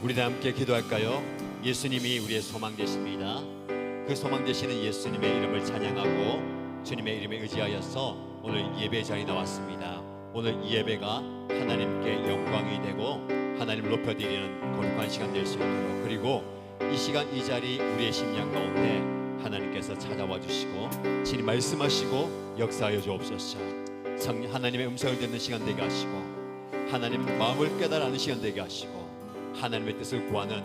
우리 다 함께 기도할까요? 예수님이 우리의 소망 되십니다. 그 소망 되시는 예수님의 이름을 찬양하고 주님의 이름에 의지하여서 오늘 예배 자리에 나왔습니다. 오늘 이 예배가 하나님께 영광이 되고 하나님을 높여드리는 거룩한 시간 될 수 있도록, 그리고 이 시간 이 자리 우리의 심령 가운데 하나님께서 찾아와 주시고 친히 말씀하시고 역사하여 주옵소서. 하나님의 음성을 듣는 시간 되게 하시고 하나님 마음을 깨달아는 시간 되게 하시고 하나님의 뜻을 구하는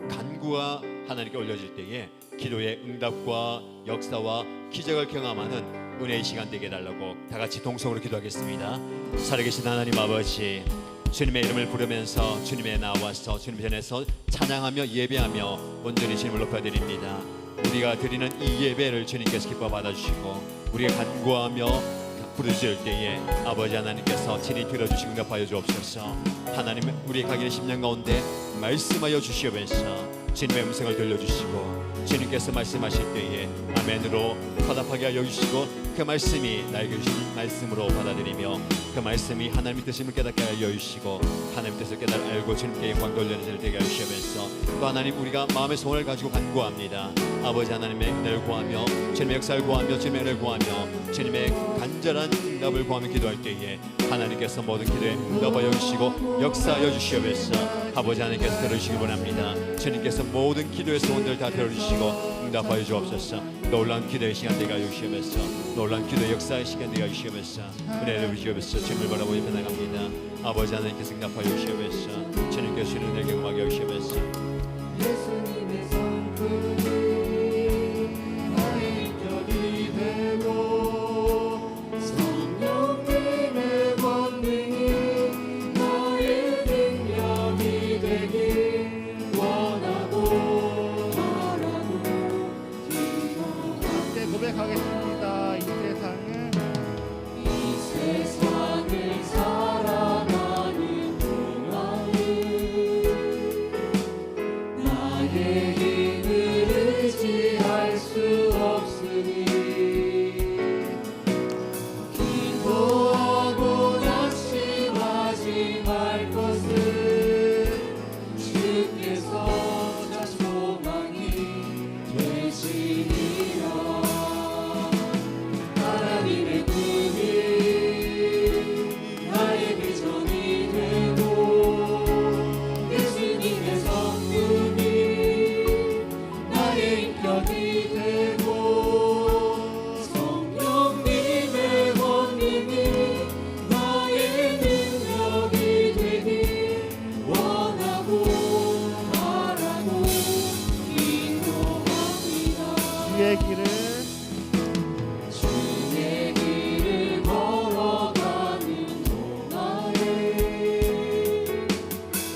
간구가 하나님께 올려질 때에 기도의 응답과 역사와 기적을 경험하는 은혜의 시간 되게 해달라고 다 같이 동성으로 기도하겠습니다. 살아계신 하나님 아버지, 주님의 이름을 부르면서 주님에 나와서 주님 전에서 찬양하며 예배하며 온전히 주님을 높여드립니다. 우리가 드리는 이 예배를 주님께서 기뻐 받아주시고 우리가 간구하며 부르실 때에 아버지 하나님께서 친히 들어주시고 응답하여 주옵소서. 하나님 우리의 가기는 심령 가운데 말씀하여 주시옵소서. 주님의 음성을 들려주시고 주님께서 말씀하실 때에 아멘으로 화답하게 하여 주시고 그 말씀이 나에게 주신 말씀으로 받아들이며 그 말씀이 하나님의 뜻임을 깨닫게 하여 주시고 하나님의 뜻을 깨달아 알고 주님께 영광 돌리는 자를 되게 하시면서 또 하나님 우리가 마음의 소원을 가지고 간구합니다. 아버지 하나님의 은혜를 구하며 주님의 역사를 구하며 주님의 은혜를 구하며 주님의 간절한 응답을 구하며 기도할 때에 하나님께서 모든 기도에 응답하여 주시고 역사하여 주시옵소서. 아버지 하나님께서 들어주시기 원합니다. 주님께서 모든 기도의 소원들 다 들어주시고 응답하여 주옵소서. 놀라운 기도의 시간 되게 하여 주시옵소서. 놀라운 기도의 역사의 시간 되게 하여 주시옵소서. 은혜를 주시옵소서. 주님을 바라보며 변화갑니다. 아버지 하나님께서 응답하여 주시옵소서. 주님께서 주는 은혜를 경험하게 하여 주시옵소서. 예수님의 성품이 나의 인격이 되고 성령님의 권능이 나의 능력이 되길 원하고 바라고 기도합니다. 함께 고백하겠습니다. 이 세상을 살아가는 동안에 나의 힘을 의지할 수 없으니 기도하고 낙심하지 말 것을 주께서 자 소망이 되시리라. 하나님의 꿈이 나의 비전이 되고 예수님의 성품이 나의 인격이 되고 성령님의 권능이 나의 능력이 되길 원하고 바라고 기도합니다. 주의 길을 주의 길을 걸어가는 동안에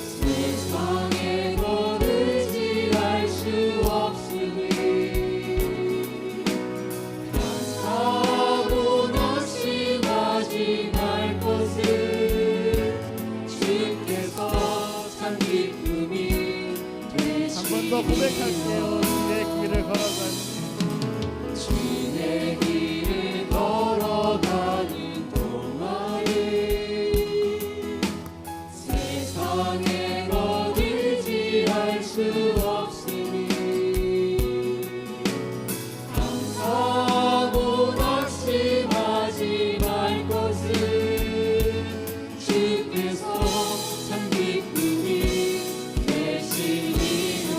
세상의 것 의지할 수 없으니 가사하고 낙심하지 말 것을 주께서 참 기쁨이 한 번 더 고백할게요. 주의 길을 걸어가는 주의 길을 걸어가는 동안에 세상의 것 의지할 수 없으니 감사하고 낙심하지 말 것을 주께서 참 기쁨이 되시리라.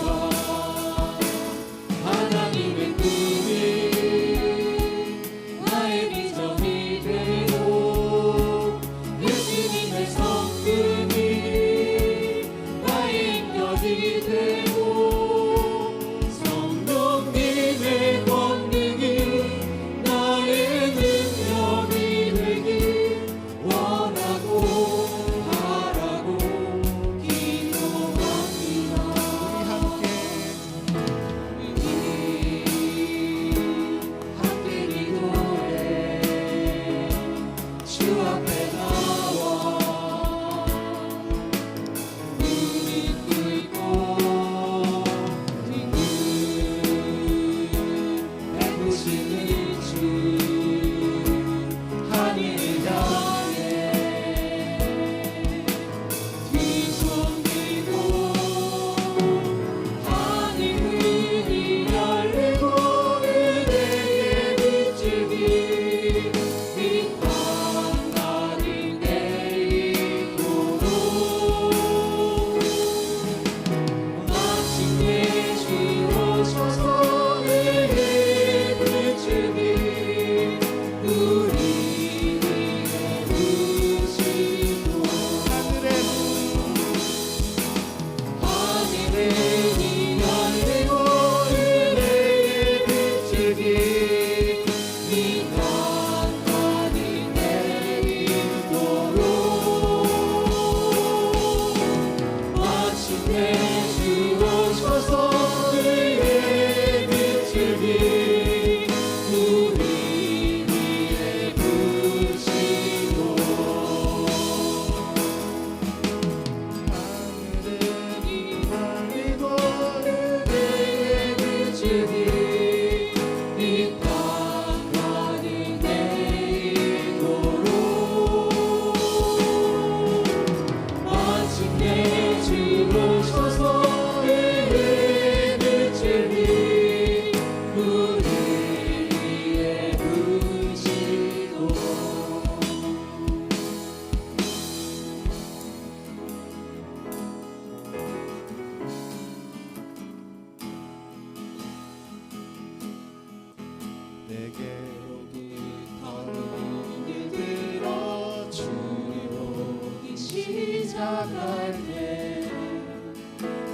시작할 때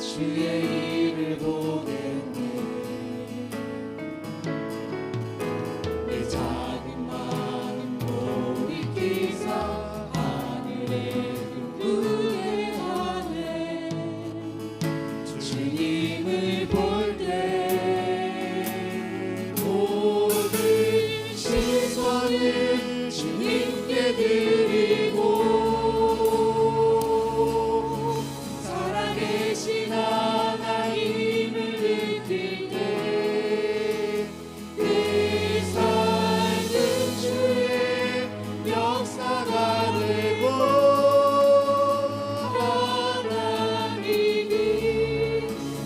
주의 일을 보겠네. 내 작은 마음 돌이키사 하늘에 꿈꾸게 하네. 주님을 볼 때 모든 시선을 주님께 드리고 살아계신 하나님을 느낄 때 내 삶은 주의 역사가 되고 하나님이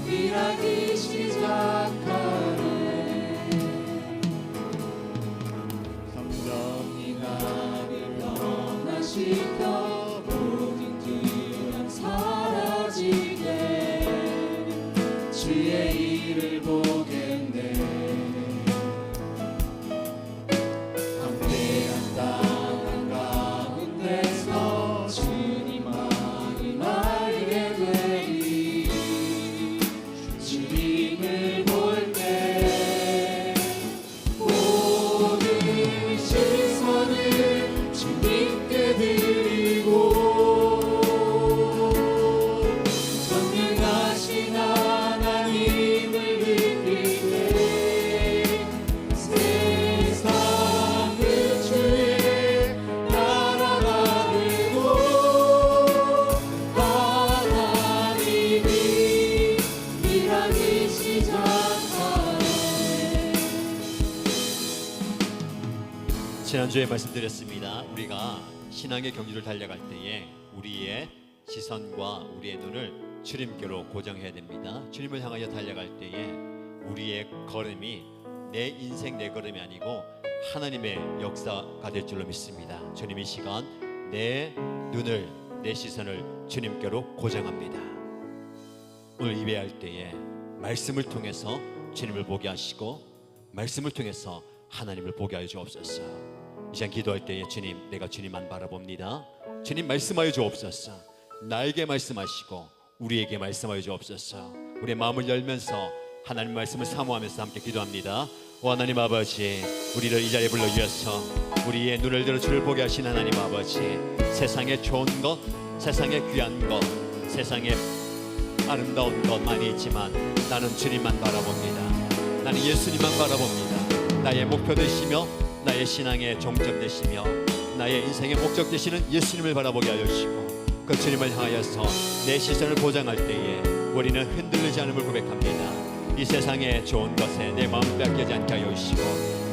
일하기 시작하네. 성령이 나를 변화시켜 모든 두려움 사라지게 주의 일을 보겠네. 광대한 땅 가운데서 주님만을 알게 되리. 주님을 볼 때 모든 시선을 주님께 드리고 전능하신 하나님을 느낄 때 세상은 주의 나라가 되고 하나님이 일하기 시작하네. 지난주에 말씀드렸습니다. 우리가 신앙의 경주를 달려갈 때에 우리의 시선과 우리의 눈을 주님께로 고정해야 됩니다. 주님을 향하여 달려갈 때에 우리의 걸음이 내 인생 내 걸음이 아니고 하나님의 역사가 될 줄로 믿습니다. 주님 이 시간 내 눈을 내 시선을 주님께로 고정합니다. 오늘 예배할 때에 말씀을 통해서 주님을 보게 하시고 말씀을 통해서 하나님을 보게 하여 주옵소서. 이 시간 기도할 때에 주님, 내가 주님만 바라봅니다. 주님 말씀하여 주옵소서. 나에게 말씀하시고 우리에게 말씀하여 주옵소서. 우리의 마음을 열면서 하나님 말씀을 사모하면서 함께 기도합니다. 오 하나님 아버지, 우리를 이 자리에 불러주셔서 우리의 눈을 들어 주를 보게 하신 하나님 아버지, 세상에 좋은 것, 세상에 귀한 것, 세상에 아름다운 것 많이 있지만 나는 주님만 바라봅니다. 나는 예수님만 바라봅니다. 나의 목표 되시며 나의 신앙의 종점 되시며 나의 인생의 목적 되시는 예수님을 바라보게 하여 주시고 그 주님을 향하여서 내 시선을 보장할 때에 우리는 흔들리지 않음을 고백합니다. 이 세상의 좋은 것에 내 마음을 빼앗기지 않게 하여 주시고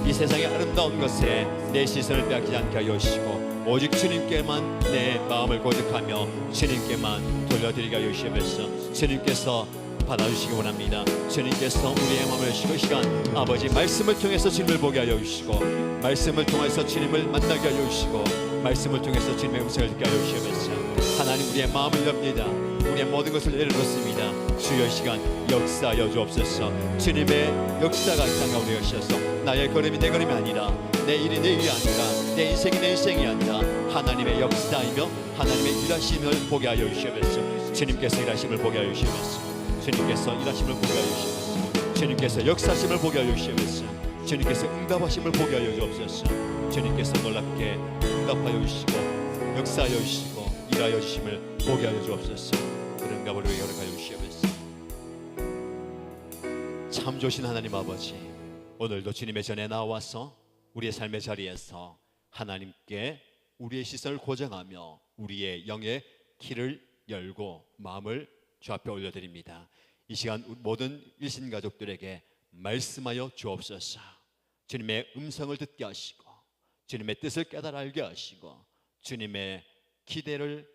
이 세상의 아름다운 것에 내 시선을 빼앗기지 않게 하여 주시고 오직 주님께만 내 마음을 고집하며 주님께만 돌려드리게 하여 주시면서 주님께서 받아주시기 원합니다. 주님께서 우리의 마음을 여시고 이 시간 아버지 말씀을 통해서 주님을 보게 하여 주시고 말씀을 통해서 주님을 만나게 하여 주시고 말씀을 통해서 주님의 음성을 듣게 하여 주시면서 하나님 우리의 마음을 엽니다. 우리의 모든 것을 내려놓습니다. 주여 이 시간 역사하여 주옵소서. 주님의 역사가 이 땅 가운데 하셔서 나의 걸음이 내 걸음이 아니라 내 일이 내 일이 아니라 내 인생이 내 인생이 아니라 하나님의 역사이며 하나님의 일하심을 보게 하여 주시면서 주님께서 일하심을 보게 하여 주시면서 주님께서 일하심을 보게 하여 주시면서 주님께서 역사하심을 보게 하여 주시면서 주님께서 응답하심을 보게 하여 주옵소서. 주님께서 놀랍게 응답하여 주시고 역사하여 주시고 일하여 주심을 보게 하여 주옵소서. 그런 응답을 위해 허락하여 주시옵소서. 참 좋으신 하나님 아버지, 오늘도 주님의 전에 나와서 우리의 삶의 자리에서 하나님께 우리의 시선을 고정하며 우리의 영의 길을 열고 마음을 주 앞에 올려드립니다. 이 시간 모든 일신 가족들에게 말씀하여 주옵소서. 주님의 음성을 듣게 하시고 주님의 뜻을 깨달아 알게 하시고 주님의 기대를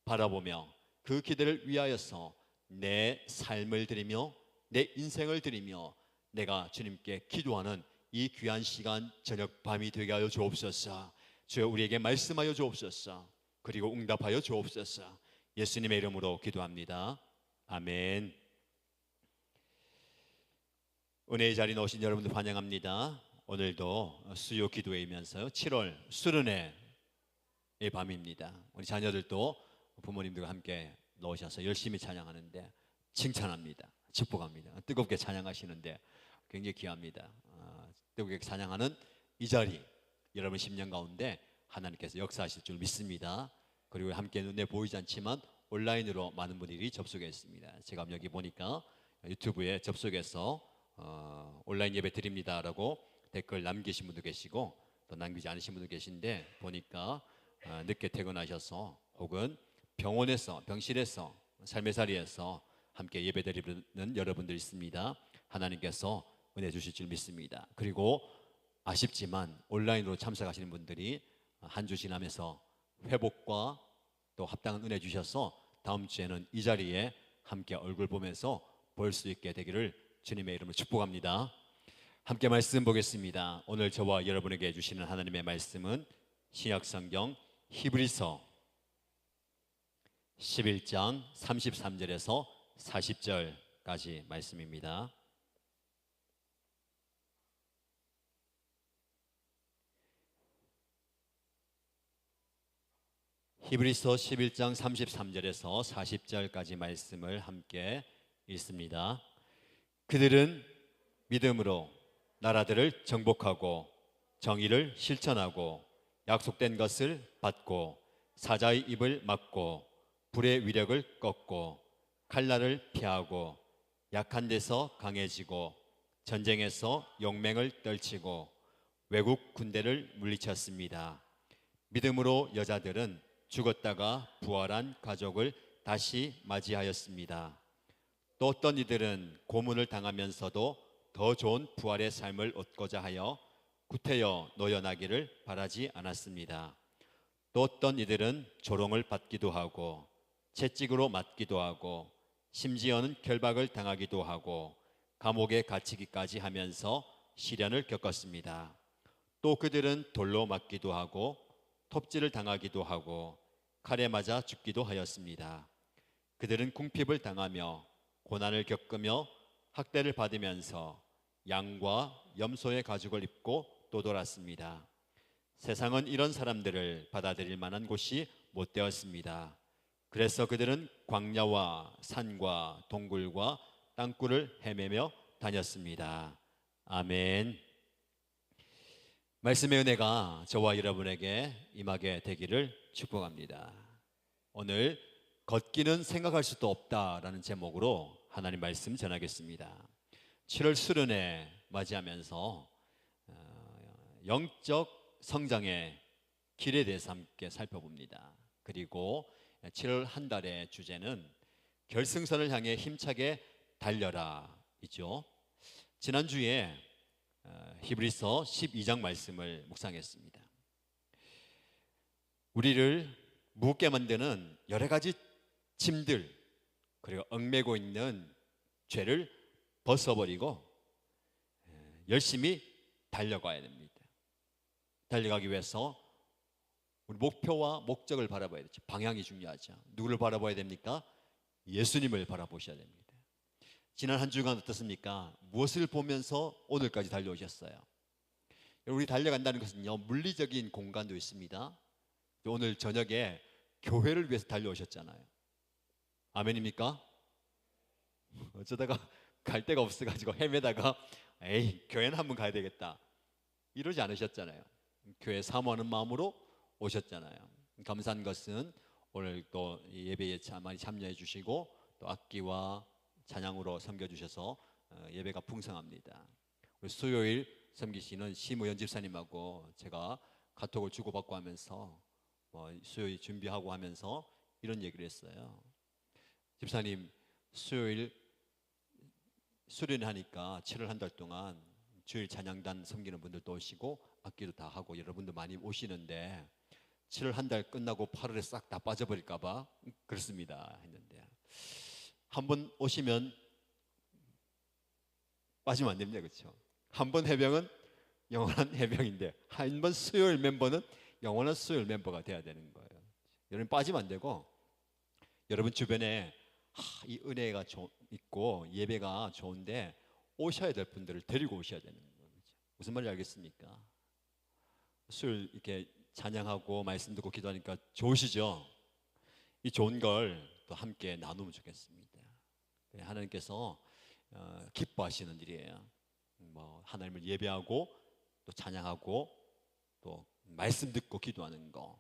바라보며 그 기대를 위하여서 내 삶을 드리며 내 인생을 드리며 내가 주님께 기도하는 이 귀한 시간 저녁 밤이 되게 하여 주옵소서. 주여 우리에게 말씀하여 주옵소서. 그리고 응답하여 주옵소서. 예수님의 이름으로 기도합니다. 아멘. 은혜의 자리에 오신 여러분들 환영합니다. 오늘도 수요 기도회이면서 7월 수련회의 밤입니다. 우리 자녀들도 부모님들과 함께 나오셔서 열심히 찬양하는데 칭찬합니다. 축복합니다. 뜨겁게 찬양하시는데 굉장히 귀합니다. 뜨겁게 찬양하는 이 자리, 여러분 10년 가운데 하나님께서 역사하실 줄 믿습니다. 그리고 함께 눈에 보이지 않지만 온라인으로 많은 분들이 접속했습니다. 제가 여기 보니까 유튜브에 접속해서 온라인 예배 드립니다라고 댓글 남기신 분도 계시고 또 남기지 않으신 분도 계신데 보니까 늦게 퇴근하셔서 혹은 병원에서 병실에서 삶의 자리에서 함께 예배 드리는 여러분들 있습니다. 하나님께서 은혜 주실 줄 믿습니다. 그리고 아쉽지만 온라인으로 참석하시는 분들이 한 주 지나면서 회복과 또 합당한 은혜 주셔서 다음 주에는 이 자리에 함께 얼굴 보면서 볼 수 있게 되기를 주님의 이름으로 축복합니다. 함께 말씀 보겠습니다. 오늘 저와 여러분에게 주시는 하나님의 말씀은 신약성경 히브리서 11장 33절에서 40절까지 말씀입니다. 히브리서 11장 33절에서 40절까지 말씀을 함께 읽습니다. 그들은 믿음으로 나라들을 정복하고 정의를 실천하고 약속된 것을 받고 사자의 입을 막고 불의 위력을 꺾고 칼날을 피하고 약한 데서 강해지고 전쟁에서 용맹을 떨치고 외국 군대를 물리쳤습니다. 믿음으로 여자들은 죽었다가 부활한 가족을 다시 맞이하였습니다. 또 어떤 이들은 고문을 당하면서도 더 좋은 부활의 삶을 얻고자 하여 구태여 노연하기를 바라지 않았습니다. 또 어떤 이들은 조롱을 받기도 하고 채찍으로 맞기도 하고 심지어는 결박을 당하기도 하고 감옥에 갇히기까지 하면서 시련을 겪었습니다. 또 그들은 돌로 맞기도 하고 톱질을 당하기도 하고 칼에 맞아 죽기도 하였습니다. 그들은 궁핍을 당하며 고난을 겪으며 학대를 받으면서 양과 염소의 가죽을 입고 또 돌았습니다. 세상은 이런 사람들을 받아들일 만한 곳이 못 되었습니다. 그래서 그들은 광야와 산과 동굴과 땅굴을 헤매며 다녔습니다. 아멘. 말씀의 은혜가 저와 여러분에게 임하게 되기를 축복합니다. 오늘 걷기는 생각할 수도 없다라는 제목으로 하나님 말씀 전하겠습니다. 7월 수련회 맞이하면서 영적 성장의 길에 대해서 함께 살펴봅니다. 그리고 7월 한 달의 주제는 결승선을 향해 힘차게 달려라 이죠. 지난주에 히브리서 12장 말씀을 묵상했습니다. 우리를 무겁게 만드는 여러 가지 짐들 그리고 얽매고 있는 죄를 벗어버리고 열심히 달려가야 됩니다. 달려가기 위해서 우리 목표와 목적을 바라봐야 되죠. 방향이 중요하죠. 누구를 바라봐야 됩니까? 예수님을 바라보셔야 됩니다. 지난 한 주간 어떻습니까? 무엇을 보면서 오늘까지 달려오셨어요? 우리 달려간다는 것은요, 물리적인 공간도 있습니다. 오늘 저녁에 교회를 위해서 달려오셨잖아요. 아멘입니까? 어쩌다가 갈 데가 없어가지고 헤매다가 에이 교회는 한번 가야 되겠다 이러지 않으셨잖아요. 교회 사모하는 마음으로 오셨잖아요. 감사한 것은 오늘 또 예배에 많이 참여해 주시고 또 악기와 찬양으로 섬겨주셔서 예배가 풍성합니다. 우리 수요일 섬기시는 심우연 집사님하고 제가 카톡을 주고받고 하면서 수요일 준비하고 하면서 이런 얘기를 했어요. 집사님 수요일 수련하니까 7월 한 달 동안 주일 찬양단 섬기는 분들도 오시고 악기도 다 하고 여러분도 많이 오시는데 7월 한 달 끝나고 8월에 싹 다 빠져버릴까 봐 그렇습니다 했는데 한번 오시면 빠지면 안 됩니다. 그렇죠? 한 번 해병은 영원한 해병인데 한 번 수요일 멤버는 영원한 수요일 멤버가 돼야 되는 거예요. 여러분 빠지면 안 되고 여러분 주변에 이 은혜가 있고 예배가 좋은데 오셔야 될 분들을 데리고 오셔야 되는 거죠. 무슨 말인지 알겠습니까? 수요일 이렇게 찬양하고 말씀 듣고 기도하니까 좋으시죠? 이 좋은 걸 또 함께 나누면 좋겠습니다. 하나님께서 기뻐하시는 일이에요. 뭐 하나님을 예배하고 또 찬양하고 또 말씀 듣고 기도하는 거,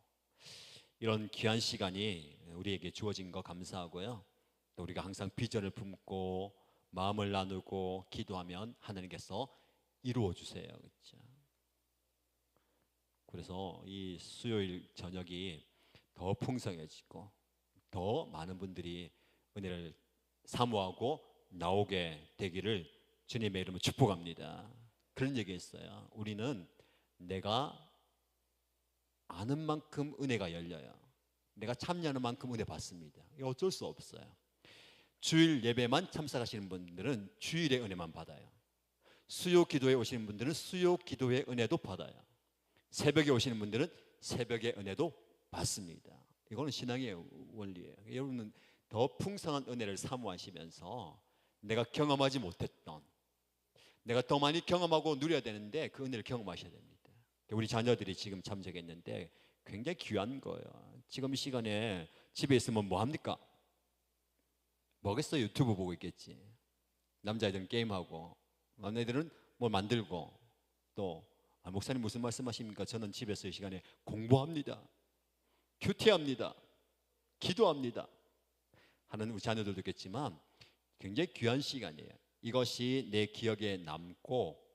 이런 귀한 시간이 우리에게 주어진 거 감사하고요. 또 우리가 항상 비전을 품고 마음을 나누고 기도하면 하나님께서 이루어 주세요. 그렇죠? 그래서 이 수요일 저녁이 더 풍성해지고 더 많은 분들이 은혜를 사모하고 나오게 되기를 주님의 이름으로 축복합니다. 그런 얘기 했어요. 우리는 내가 아는 만큼 은혜가 열려요. 내가 참여하는 만큼 은혜 받습니다. 이거 어쩔 수 없어요. 주일 예배만 참석하시는 분들은 주일의 은혜만 받아요. 수요 기도에 오시는 분들은 수요 기도의 은혜도 받아요. 새벽에 오시는 분들은 새벽의 은혜도 받습니다. 이거는 신앙의 원리예요. 여러분은 더 풍성한 은혜를 사모하시면서 내가 경험하지 못했던, 내가 더 많이 경험하고 누려야 되는데 그 은혜를 경험하셔야 됩니다. 우리 자녀들이 지금 참석했는데 굉장히 귀한 거예요. 지금 이 시간에 집에 있으면 뭐 합니까? 뭐겠어요? 유튜브 보고 있겠지. 남자애들은 게임하고, 남자애들은 뭐 만들고, 또 목사님 무슨 말씀하십니까? 저는 집에서 이 시간에 공부합니다, 큐티합니다, 기도합니다 하는 우리 자녀들도 있겠지만 굉장히 귀한 시간이에요. 이것이 내 기억에 남고,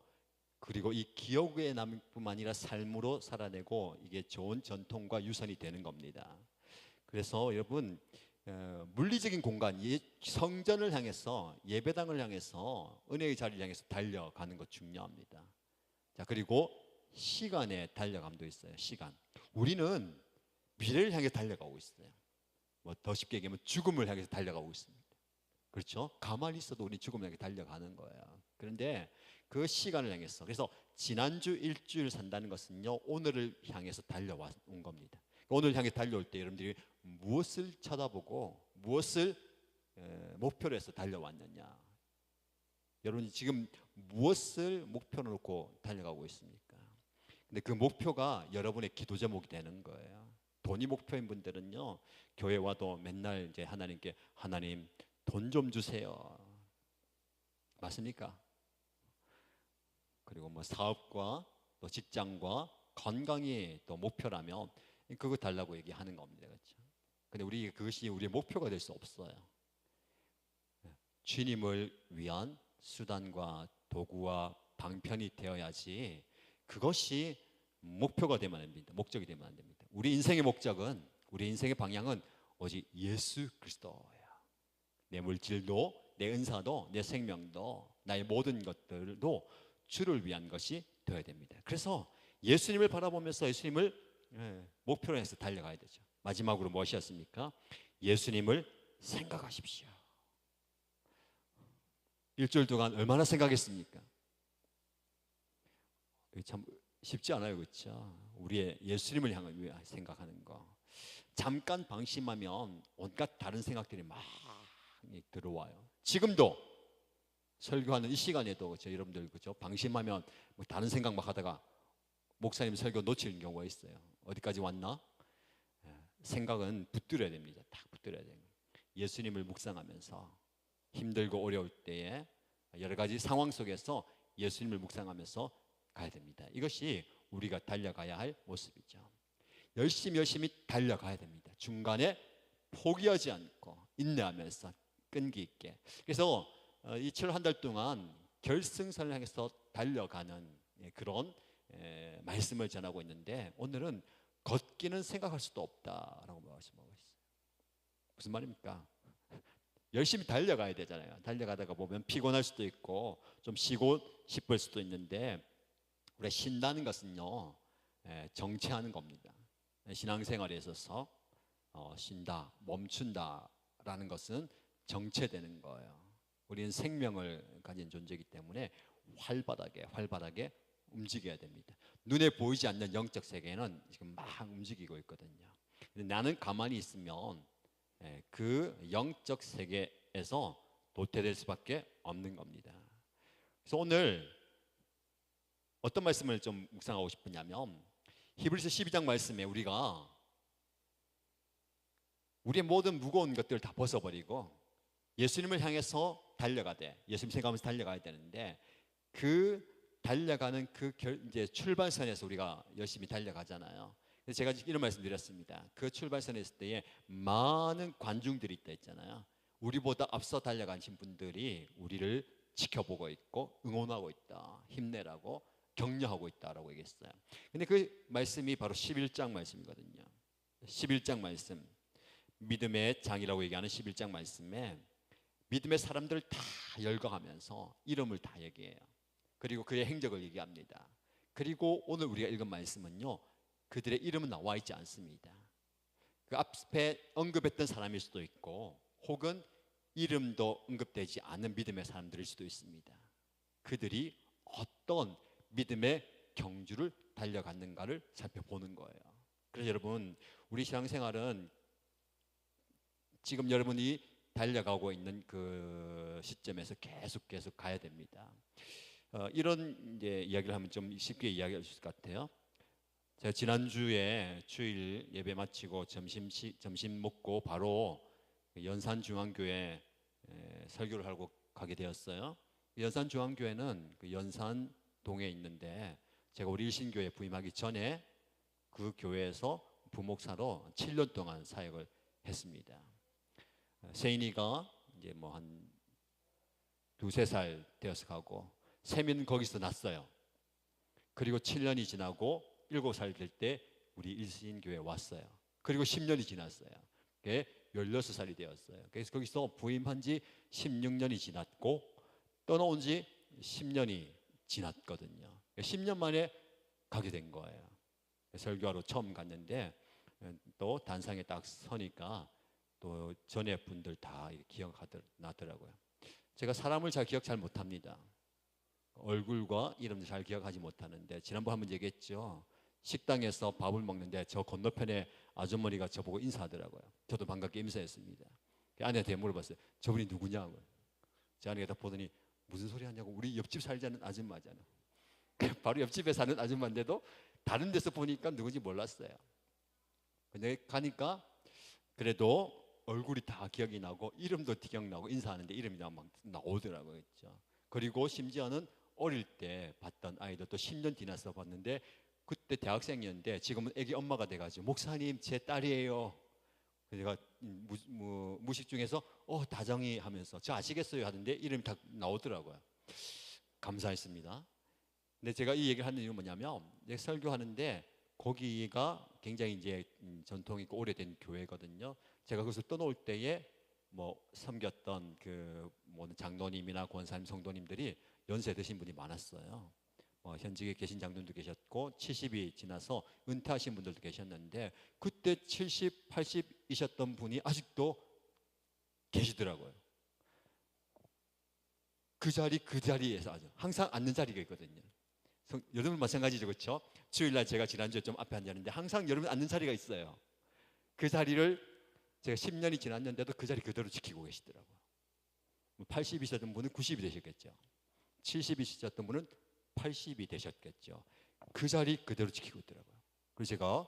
그리고 이 기억에 남을 뿐만 아니라 삶으로 살아내고 이게 좋은 전통과 유산이 되는 겁니다. 그래서 여러분, 물리적인 공간, 성전을 향해서, 예배당을 향해서, 은혜의 자리를 향해서 달려가는 것 중요합니다. 자, 그리고 시간의 달려감도 있어요. 시간. 우리는 미래를 향해 달려가고 있어요. 뭐 더 쉽게 얘기하면 죽음을 향해서 달려가고 있습니다. 그렇죠? 가만히 있어도 우리 죽음을 향해 달려가는 거예요. 그런데 그 시간을 향해서, 그래서 지난주 일주일 산다는 것은요, 오늘을 향해서 달려온 겁니다. 오늘 향해 달려올 때 여러분들이 무엇을 쳐다보고 무엇을 목표로 해서 달려왔느냐, 여러분이 지금 무엇을 목표로 놓고 달려가고 있습니까? 근데 그 목표가 여러분의 기도 제목이 되는 거예요. 돈이 목표인 분들은요, 교회 와도 맨날 이제 하나님께, 하나님 돈 좀 주세요, 맞습니까? 그리고 뭐 사업과 또 직장과 건강이 또 목표라면 그거 달라고 얘기하는 겁니다. 그렇죠? 근데 우리 그것이 우리의 목표가 될 수 없어요. 주님을 위한 수단과 도구와 방편이 되어야지 그것이 목표가 되면 안 됩니다. 목적이 되면 안 됩니다. 우리 인생의 목적은, 우리 인생의 방향은 오직 예수 그리스도예요. 내 물질도, 내 은사도, 내 생명도, 나의 모든 것들도 주를 위한 것이 되어야 됩니다. 그래서 예수님을 바라보면서 예수님을 목표로 해서 달려가야 되죠. 마지막으로 무엇이었습니까? 예수님을 생각하십시오. 일주일 동안 얼마나 생각했습니까? 참 쉽지 않아요, 그렇죠? 우리의 예수님을 향해 생각하는 거. 잠깐 방심하면 온갖 다른 생각들이 막 들어와요. 지금도 설교하는 이 시간에도 그렇죠, 여러분들 그렇죠? 방심하면 뭐 다른 생각 막 하다가 목사님 설교 놓치는 경우가 있어요. 어디까지 왔나? 생각은 붙들어야 됩니다. 딱 붙들어야 돼요. 예수님을 묵상하면서 힘들고 어려울 때에 여러 가지 상황 속에서 예수님을 묵상하면서 가야 됩니다. 이것이 우리가 달려가야 할 모습이죠. 열심히 달려가야 됩니다. 중간에 포기하지 않고 인내하면서 끈기 있게. 그래서 이 7월 한 달 동안 결승선을 향해서 달려가는 그런 말씀을 전하고 있는데, 오늘은 걷기는 생각할 수도 없다라고 말씀하고 있어요. 무슨 말입니까? 열심히 달려가야 되잖아요. 달려가다가 보면 피곤할 수도 있고 좀 쉬고 싶을 수도 있는데, 우리가 쉰다는 것은요, 정체하는 겁니다. 신앙생활에 있어서 쉰다, 멈춘다라는 것은 정체되는 거예요. 우리는 생명을 가진 존재이기 때문에 활발하게 움직여야 됩니다. 눈에 보이지 않는 영적 세계는 지금 막 움직이고 있거든요. 근데 나는 가만히 있으면 그 영적 세계에서 도태될 수밖에 없는 겁니다. 그래서 오늘 어떤 말씀을 좀 묵상하고 싶으냐면, 히브리서 12장 말씀에 우리가 우리의 모든 무거운 것들을 다 벗어버리고 예수님을 향해서 달려가되 예수님 생각하면서 달려가야 되는데 그 달려가는 이제 출발선에서 우리가 열심히 달려가잖아요. 그래서 제가 이런 말씀 드렸습니다. 그 출발선에 있을 때에 많은 관중들이 있다 했잖아요. 우리보다 앞서 달려가신 분들이 우리를 지켜보고 있고 응원하고 있다, 힘내라고 격려하고 있다라고 얘기했어요. 근데 그 말씀이 바로 11장 말씀이거든요. 11장 말씀, 믿음의 장이라고 얘기하는 11장 말씀에 믿음의 사람들을 다 열거하면서 이름을 다 얘기해요. 그리고 그의 행적을 얘기합니다. 그리고 오늘 우리가 읽은 말씀은요, 그들의 이름은 나와 있지 않습니다. 그 앞에 언급했던 사람일 수도 있고 혹은 이름도 언급되지 않은 믿음의 사람들일 수도 있습니다. 그들이 어떤 믿음의 경주를 달려갔는가를 살펴보는 거예요. 그래서 여러분, 우리 신앙생활은 지금 여러분이 달려가고 있는 그 시점에서 계속 가야 됩니다. 이런 이제 이야기를 하면 좀 쉽게 이야기할 수 있을 것 같아요. 제가 지난주에 주일 예배 마치고 점심 먹고 바로 연산중앙교회 설교를 하고 가게 되었어요. 연산중앙교회는 그 연산동에 있는데 제가 우리 일신교회 부임하기 전에 그 교회에서 부목사로 7년 동안 사역을 했습니다. 세인이가 이제 뭐 한 2-3살 되어서 가고 세미는 거기서 났어요. 그리고 7년이 지나고 7살 될 때 우리 일신교회에 왔어요. 그리고 10년이 지났어요. 그게 16살이 되었어요. 그래서 거기서 부임한 지 16년이 지났고 떠나온 지 10년이 지났거든요. 10년 만에 가게 된 거예요. 설교하러 처음 갔는데 또 단상에 딱 서니까 또 전에 분들 다 기억나더라고요. 제가 사람을 잘 기억 잘 못합니다. 얼굴과 이름도 잘 기억하지 못하는데 지난번 한번 얘기했죠. 식당에서 밥을 먹는데 저 건너편에 아주머니가 저보고 인사하더라고요. 저도 반갑게 인사했습니다. 아내한테 물어봤어요. 저분이 누구냐고. 제 아내가 다 보더니 무슨 소리 하냐고. 우리 옆집 살지 않는 아줌마잖아. 바로 옆집에 사는 아줌마인데도 다른 데서 보니까 누군지 몰랐어요. 근데 가니까 그래도 얼굴이 다 기억이 나고 이름도 기억나고 인사하는데 이름이 막 나오더라고요. 그렇죠? 그리고 심지어는 어릴 때 봤던 아이도 또 10년 지나서 봤는데 그때 대학생이었는데 지금은 애기 엄마가 돼가지고 목사님 제 딸이에요. 제가 무식 중에서 다정히 하면서 저 아시겠어요 하는데 이름이 다 나오더라고요. 감사했습니다. 근데 제가 이 얘기를 하는 이유는 뭐냐면 설교하는데 거기가 굉장히 이제 전통이 있고 오래된 교회거든요. 제가 그것을 떠나올 때에 뭐 섬겼던 그 장로님이나 권사님 성도님들이 연세 드신 분이 많았어요. 현직에 계신 장로님도 계셨고 70이 지나서 은퇴하신 분들도 계셨는데 그때 70, 80이셨던 분이 아직도 계시더라고요. 그 자리에서 아주 항상 앉는 자리가 있거든요. 여러분 마찬가지죠, 그렇죠? 주일날 제가 지난주에 좀 앞에 앉았는데 항상 여러분 앉는 자리가 있어요. 그 자리를 제가 10년이 지났는데도 그 자리 그대로 지키고 계시더라고요. 80이셨던 분은 90이 되셨겠죠. 70이셨던 분은 80이 되셨겠죠. 그 자리 그대로 지키고 있더라고요. 그래서 제가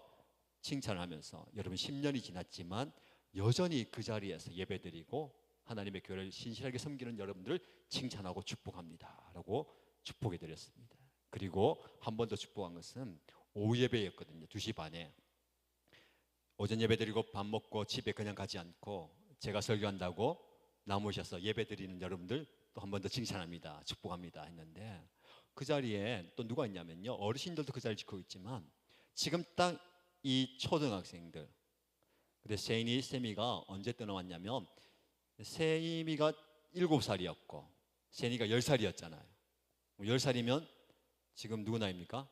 칭찬하면서 여러분 10년이 지났지만 여전히 그 자리에서 예배드리고 하나님의 교회를 신실하게 섬기는 여러분들을 칭찬하고 축복합니다 라고 축복해 드렸습니다. 그리고 한 번 더 축복한 것은 오후 예배였거든요. 2시 반에 오전 예배 드리고 밥 먹고 집에 그냥 가지 않고 제가 설교한다고 남으셔서 예배 드리는 여러분들 또 한 번 더 칭찬합니다. 축복합니다 했는데 그 자리에 또 누가 있냐면요. 어르신들도 그 자리를 지키고 있지만 지금 딱 이 초등학생들. 근데 세미가 언제 떠나왔냐면 세미가 7살이었고 세미가 10살이었잖아요. 10살이면 지금 누구 나이입니까?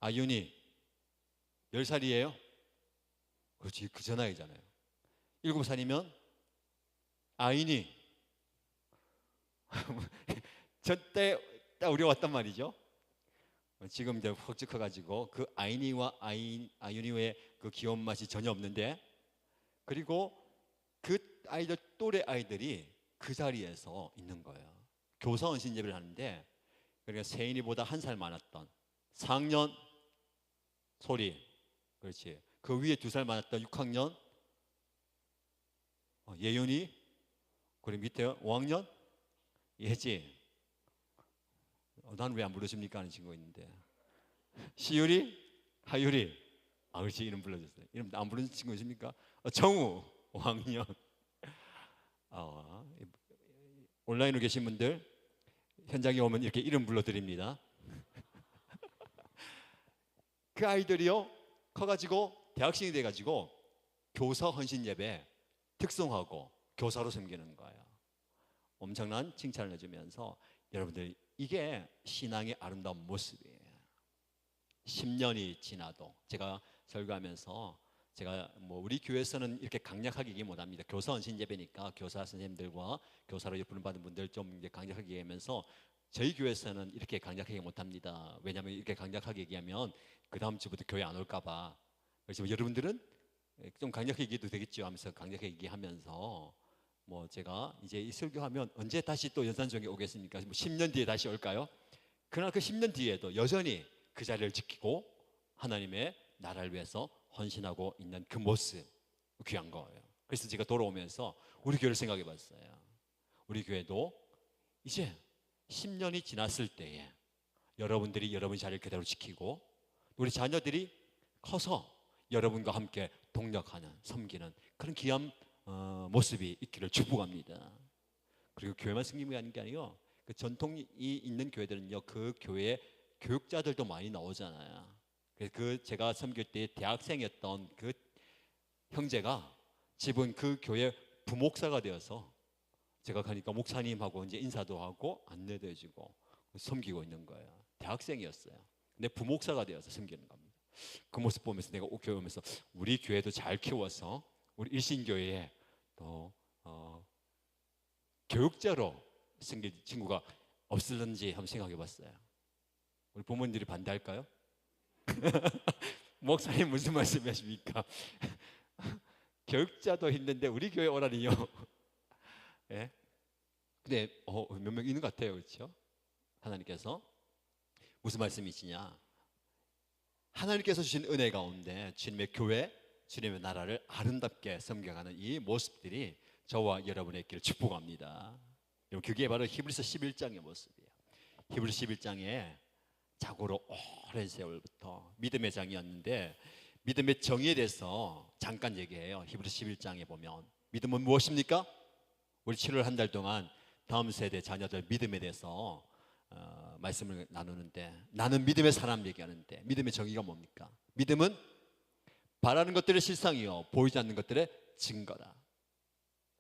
아윤이 10살이에요? 그렇지, 그 전 나이잖아요. 7살이면 아인이 저때 딱 우리가 왔단 말이죠. 지금 이제 퍽 커가지고 그 아인이와 아윤이의 그 귀여운 맛이 전혀 없는데 그리고 그 아이들 또래 아이들이 그 자리에서 있는 거예요. 교사 헌신 예배를 하는데 그러니까 세인이보다 1살 많았던 4학년 소리. 그렇지. 그 위에 2살 많았던 6학년 예윤이. 그리고 밑에 5학년 예지. 나는 왜 안 부르십니까 하는 친구가 있는데, 시율이, 하율이. 그렇지. 이름 불러줬어요. 이름 안 부르는 친구 있습니까? 정우 5학년. 온라인으로 계신 분들 현장에 오면 이렇게 이름 불러드립니다. 그 아이들이요 커가지고 대학생이 돼가지고 교사 헌신 예배 특성하고 교사로 섬기는 거예요. 엄청난 칭찬을 해주면서, 여러분들 이게 신앙의 아름다운 모습이에요. 10년이 지나도 제가 설교하면서 제가 우리 교회에서는 이렇게 강력하게 얘기 못합니다. 교사 헌신 예배니까 교사 선생님들과 교사로 부름 받은 분들 좀 이제 강력하게 얘기하면서, 저희 교회에서는 이렇게 강력하게 못합니다. 왜냐하면 이렇게 강력하게 얘기하면 그 다음 주부터 교회 안 올까봐. 그래서 여러분들은 좀 강력하게 얘기해도 되겠죠 하면서 강력하게 얘기하면서, 제가 이제 이 설교하면 언제 다시 또 연산종에 오겠습니까? 10년 뒤에 다시 올까요? 그러나 그 10년 뒤에도 여전히 그 자리를 지키고 하나님의 나라를 위해서 헌신하고 있는 그 모습, 귀한 거예요. 그래서 제가 돌아오면서 우리 교회를 생각해 봤어요. 우리 교회도 이제 10년이 지났을 때에 여러분들이 여러분의 자리를 그대로 지키고, 우리 자녀들이 커서 여러분과 함께 동력하는, 섬기는 그런 귀한 모습이 있기를 축복합니다. 그리고 교회만 섬김이 아닌 게 아니고, 그 전통이 있는 교회들은요, 그 교회에 교육자들도 많이 나오잖아요. 그래서 제가 섬길 때 대학생이었던 그 형제가 지금 그 교회 부목사가 되어서 제가 가니까 목사님하고 이제 인사도 하고 안내도 해주고 섬기고 있는 거예요. 대학생이었어요. 근데 부목사가 되어서 섬기는 겁니다. 그 모습 보면서 내가 교회 오면서 우리 교회도 잘 키워서 우리 일신교회에 또 교육자로 생길 친구가 없을런지 한번 생각해 봤어요. 우리 부모님들이 반대할까요? 목사님 무슨 말씀하십니까? 교육자도 힘든데 우리 교회 오라니요. 예? 근데 몇 명 있는 것 같아요. 그렇죠? 하나님께서 무슨 말씀이시냐? 하나님께서 주신 은혜 가운데 주님의 교회, 주님의 나라를 아름답게 섬겨가는 이 모습들이 저와 여러분의 길을 축복합니다. 그게 바로 히브리서 11장의 모습이에요. 히브리서 11장에 자고로 오랜 세월부터 믿음의 장이었는데, 믿음의 정의에 대해서 잠깐 얘기해요. 히브리서 11장에 보면 믿음은 무엇입니까? 우리 7월 한 달 동안 다음 세대 자녀들 믿음에 대해서 말씀을 나누는데, 나는 믿음의 사람 얘기하는데 믿음의 정의가 뭡니까? 믿음은 바라는 것들의 실상이요 보이지 않는 것들의 증거다.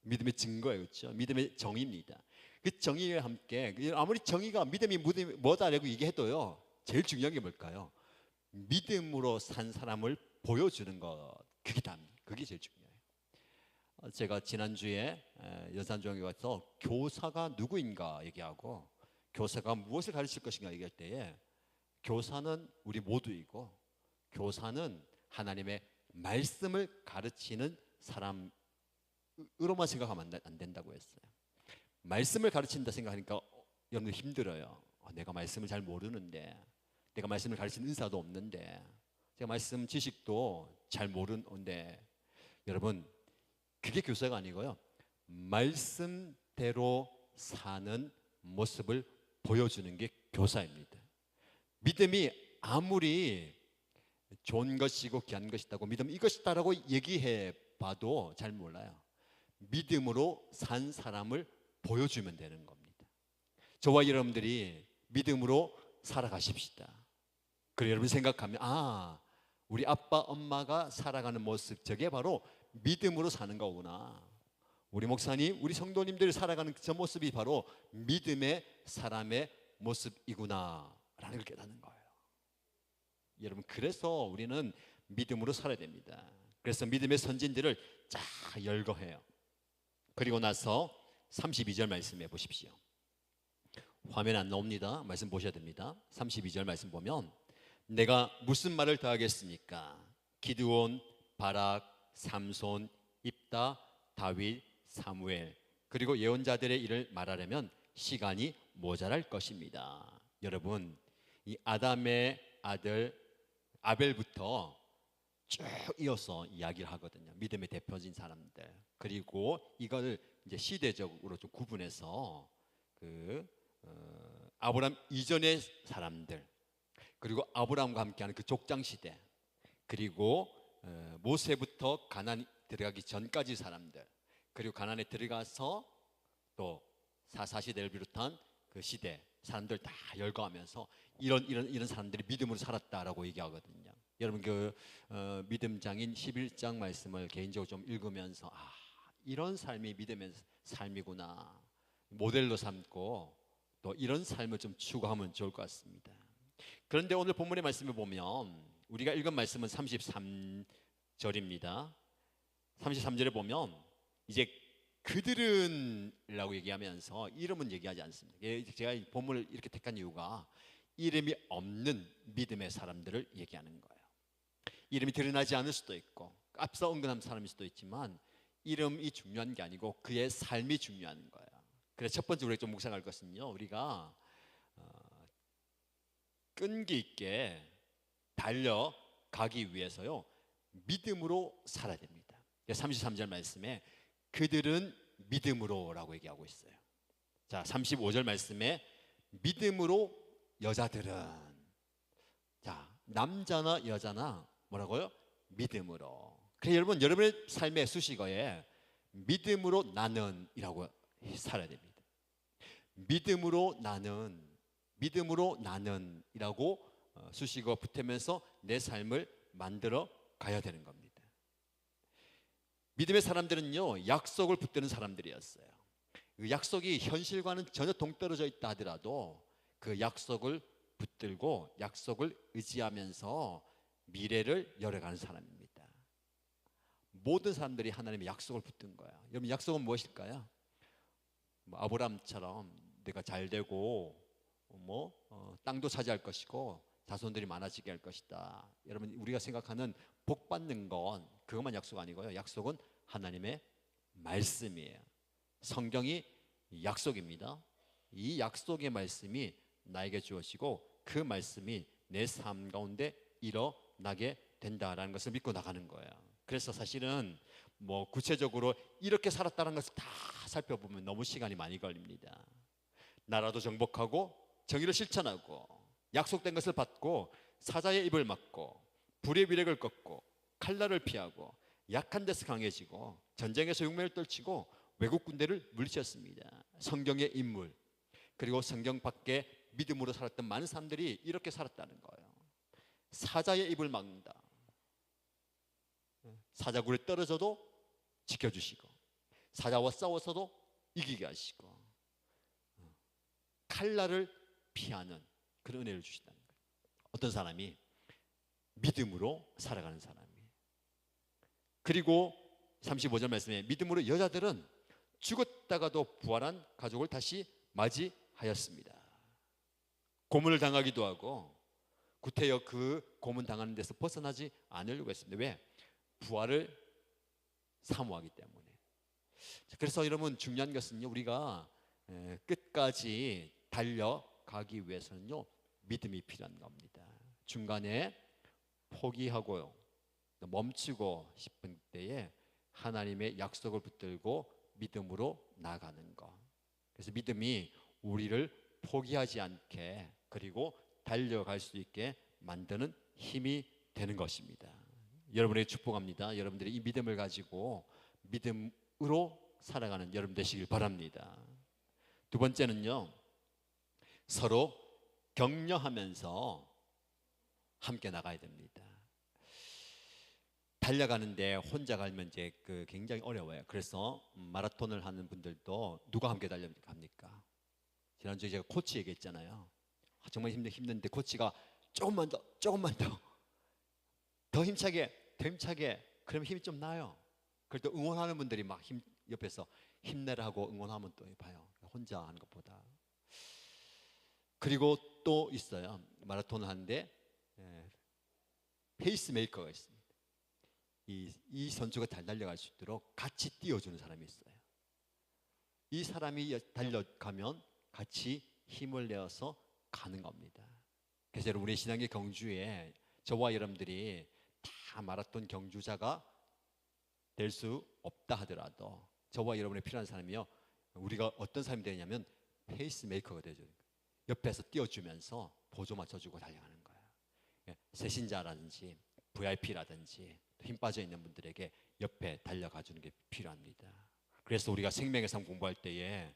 믿음의 증거예요. 그렇죠? 믿음의 정의입니다. 그 정의와 함께 아무리 정의가 믿음이 뭐다라고 얘기해도요, 제일 중요한 게 뭘까요? 믿음으로 산 사람을 보여주는 것, 그게 제일 중요해요. 제가 지난주에 연산중학교에 가서 교사가 누구인가 얘기하고 교사가 무엇을 가르칠 것인가 얘기할 때에, 교사는 우리 모두이고 교사는 하나님의 말씀을 가르치는 사람으로만 생각하면 안 된다고 했어요. 말씀을 가르친다 생각하니까 여러분 힘들어요. 내가 말씀을 잘 모르는데, 내가 말씀을 가르치는 은사도 없는데, 제가 말씀 지식도 잘 모르는데, 여러분 그게 교사가 아니고요, 말씀대로 사는 모습을 보여주는 게 교사입니다. 믿음이 아무리 좋은 것이고 귀한 것이다고, 믿음 이것이다라고 얘기해 봐도 잘 몰라요. 믿음으로 산 사람을 보여주면 되는 겁니다. 저와 여러분들이 믿음으로 살아가십시다. 그래 여러분 생각하면, 우리 아빠 엄마가 살아가는 모습, 저게 바로 믿음으로 사는 거구나. 우리 목사님, 우리 성도님들이 살아가는 저 모습이 바로 믿음의 사람의 모습이구나 라는 걸 깨닫는 거예요. 여러분, 그래서 우리는 믿음으로 살아야 됩니다. 그래서 믿음의 선진들을 쫙 열거해요. 그리고 나서 32절 말씀해 보십시오. 화면 안 나옵니다. 말씀 보셔야 됩니다. 32절 말씀 보면, 내가 무슨 말을 더하겠습니까? 기드온, 바락, 삼손, 입다, 다윗, 사무엘, 그리고 예언자들의 일을 말하려면 시간이 모자랄 것입니다. 여러분, 이 아담의 아들 아벨부터 쭉 이어서 이야기를 하거든요. 믿음의 대표진 사람들. 그리고 이걸 이제 시대적으로 좀 구분해서 아브라함 이전의 사람들, 그리고 아브라함과 함께하는 그 족장 시대, 그리고 모세부터 가나안 들어가기 전까지 사람들, 그리고 가나안에 들어가서 또 사사시대를 비롯한 그 시대 사람들 다 열거하면서 이런 사람들이 믿음으로 살았다라고 얘기하거든요. 여러분 믿음 장인 11장 말씀을 개인적으로 좀 읽으면서 이런 삶이 믿음의 삶이구나 모델로 삼고 또 이런 삶을 좀 추구하면 좋을 것 같습니다. 그런데 오늘 본문의 말씀을 보면 우리가 읽은 말씀은 33절입니다. 33절에 보면 이제 그들은 라고 얘기하면서 이름은 얘기하지 않습니다. 제가 이 본문을 이렇게 택한 이유가 이름이 없는 믿음의 사람들을 얘기하는 거예요. 이름이 드러나지 않을 수도 있고 앞서 언급한 사람일 수도 있지만 이름이 중요한 게 아니고 그의 삶이 중요한 거예요. 그래서 첫 번째 우리가 좀 묵상할 것은요, 우리가 끈기 있게 달려가기 위해서요 믿음으로 살아야 됩니다. 33절 말씀에 그들은 믿음으로라고 얘기하고 있어요. 자, 35절 말씀에 믿음으로 여자들은, 자, 남자나 여자나 뭐라고요? 믿음으로. 그래서 여러분, 여러분의 삶의 수식어에 믿음으로 나는이라고 살아야 됩니다. 믿음으로 나는이라고 수식어 붙으면서 내 삶을 만들어 가야 되는 겁니다. 믿음의 사람들은요 약속을 붙드는 사람들이었어요. 그 약속이 현실과는 전혀 동떨어져 있다 하더라도 그 약속을 붙들고 약속을 의지하면서 미래를 열어가는 사람입니다. 모든 사람들이 하나님의 약속을 붙든 거예요. 여러분, 약속은 무엇일까요? 아브라함처럼 내가 잘 되고 땅도 차지할 것이고 자손들이 많아지게 할 것이다. 여러분, 우리가 생각하는 복 받는 건 그것만 약속 아니고요. 약속은 하나님의 말씀이에요. 성경이 약속입니다. 이 약속의 말씀이 나에게 주어지고 그 말씀이 내 삶 가운데 일어나게 된다라는 것을 믿고 나가는 거예요. 그래서 사실은 구체적으로 이렇게 살았다는 것을 다 살펴보면 너무 시간이 많이 걸립니다. 나라도 정복하고 정의를 실천하고 약속된 것을 받고 사자의 입을 막고 불의 위력을 꺾고 칼날을 피하고 약한 데서 강해지고 전쟁에서 용맹을 떨치고 외국 군대를 물리쳤습니다. 성경의 인물 그리고 성경 밖에 믿음으로 살았던 많은 사람들이 이렇게 살았다는 거예요. 사자의 입을 막는다. 사자굴에 떨어져도 지켜주시고 사자와 싸워서도 이기게 하시고 칼날을 피하는 그런 은혜를 주신다는 거예요. 어떤 사람이 믿음으로 살아가는 사람이에요. 그리고 35절 말씀에 믿음으로 여자들은 죽었다가도 부활한 가족을 다시 맞이하였습니다. 고문을 당하기도 하고 구태여 그 고문 당하는 데서 벗어나지 않으려고 했습니다. 왜? 부활을 사모하기 때문에. 그래서 여러분, 중요한 것은요, 우리가 끝까지 달려가기 위해서는요 믿음이 필요한 겁니다. 중간에 포기하고요 멈추고 싶은 때에 하나님의 약속을 붙들고 믿음으로 나가는 것. 그래서 믿음이 우리를 포기하지 않게 그리고 달려갈 수 있게 만드는 힘이 되는 것입니다. 여러분에게 축복합니다. 여러분들이 이 믿음을 가지고 믿음으로 살아가는 여러분 되시길 바랍니다. 두 번째는요, 서로 격려하면서 함께 나가야 됩니다. 달려가는데 혼자 가면 이제 굉장히 어려워요. 그래서 마라톤을 하는 분들도 누가 함께 달려갑니까? 지난주에 제가 코치 얘기했잖아요. 정말 힘든데 코치가 조금만 더 힘차게 그러면 힘이 좀 나요. 그럴 때 응원하는 분들이 막 옆에서 힘내라고 응원하면 또 봐요. 혼자 하는 것보다. 그리고 또 있어요. 마라톤을 하는데 페이스메이커가 있습니다. 이 선수가 잘 달려갈 수 있도록 같이 띄워주는 사람이 있어요. 이 사람이 달려가면 같이 힘을 내어서 가는 겁니다. 그래서 여러분, 우리 신앙의 경주에 저와 여러분들이 다 마라톤 경주자가 될 수 없다 하더라도 저와 여러분이 필요한 사람이요, 우리가 어떤 사람이 되냐면 페이스메이커가 되죠. 옆에서 띄워주면서 보조 맞춰주고 달려가는 거예요. 세신자라든지 VIP라든지 힘 빠져 있는 분들에게 옆에 달려가 주는 게 필요합니다. 그래서 우리가 생명의 삶 공부할 때에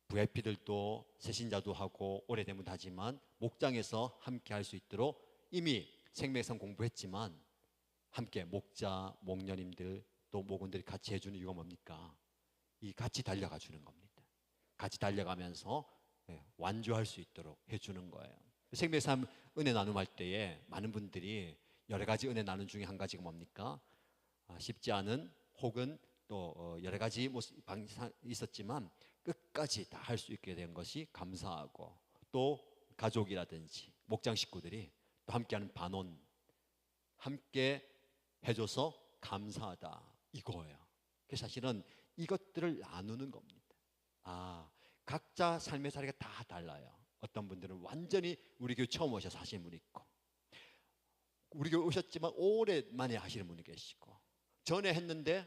VIP들도 세신자도 하고 오래된 분도 하지만 목장에서 함께 할 수 있도록 이미 생명의 삶 공부했지만 함께 목자, 목녀님들 또 목원들이 같이 해주는 이유가 뭡니까? 이 같이 달려가 주는 겁니다. 같이 달려가면서 완주할 수 있도록 해주는 거예요. 생명의 삶 은혜 나눔할 때에 많은 분들이 여러 가지 은혜 나눔 중에 한 가지가 뭡니까? 쉽지 않은 혹은 또 여러 가지 방식이 있었지만 끝까지 다 할 수 있게 된 것이 감사하고, 또 가족이라든지 목장 식구들이 또 함께하는 반원, 함께 해줘서 감사하다, 이거예요. 그래서 사실은 이것들을 나누는 겁니다. 각자 삶의 자리가 다 달라요. 어떤 분들은 완전히 우리 교회 처음 오셔서 하시는 분이 있고, 우리 교회 오셨지만 오랜만에 하시는 분이 계시고, 전에 했는데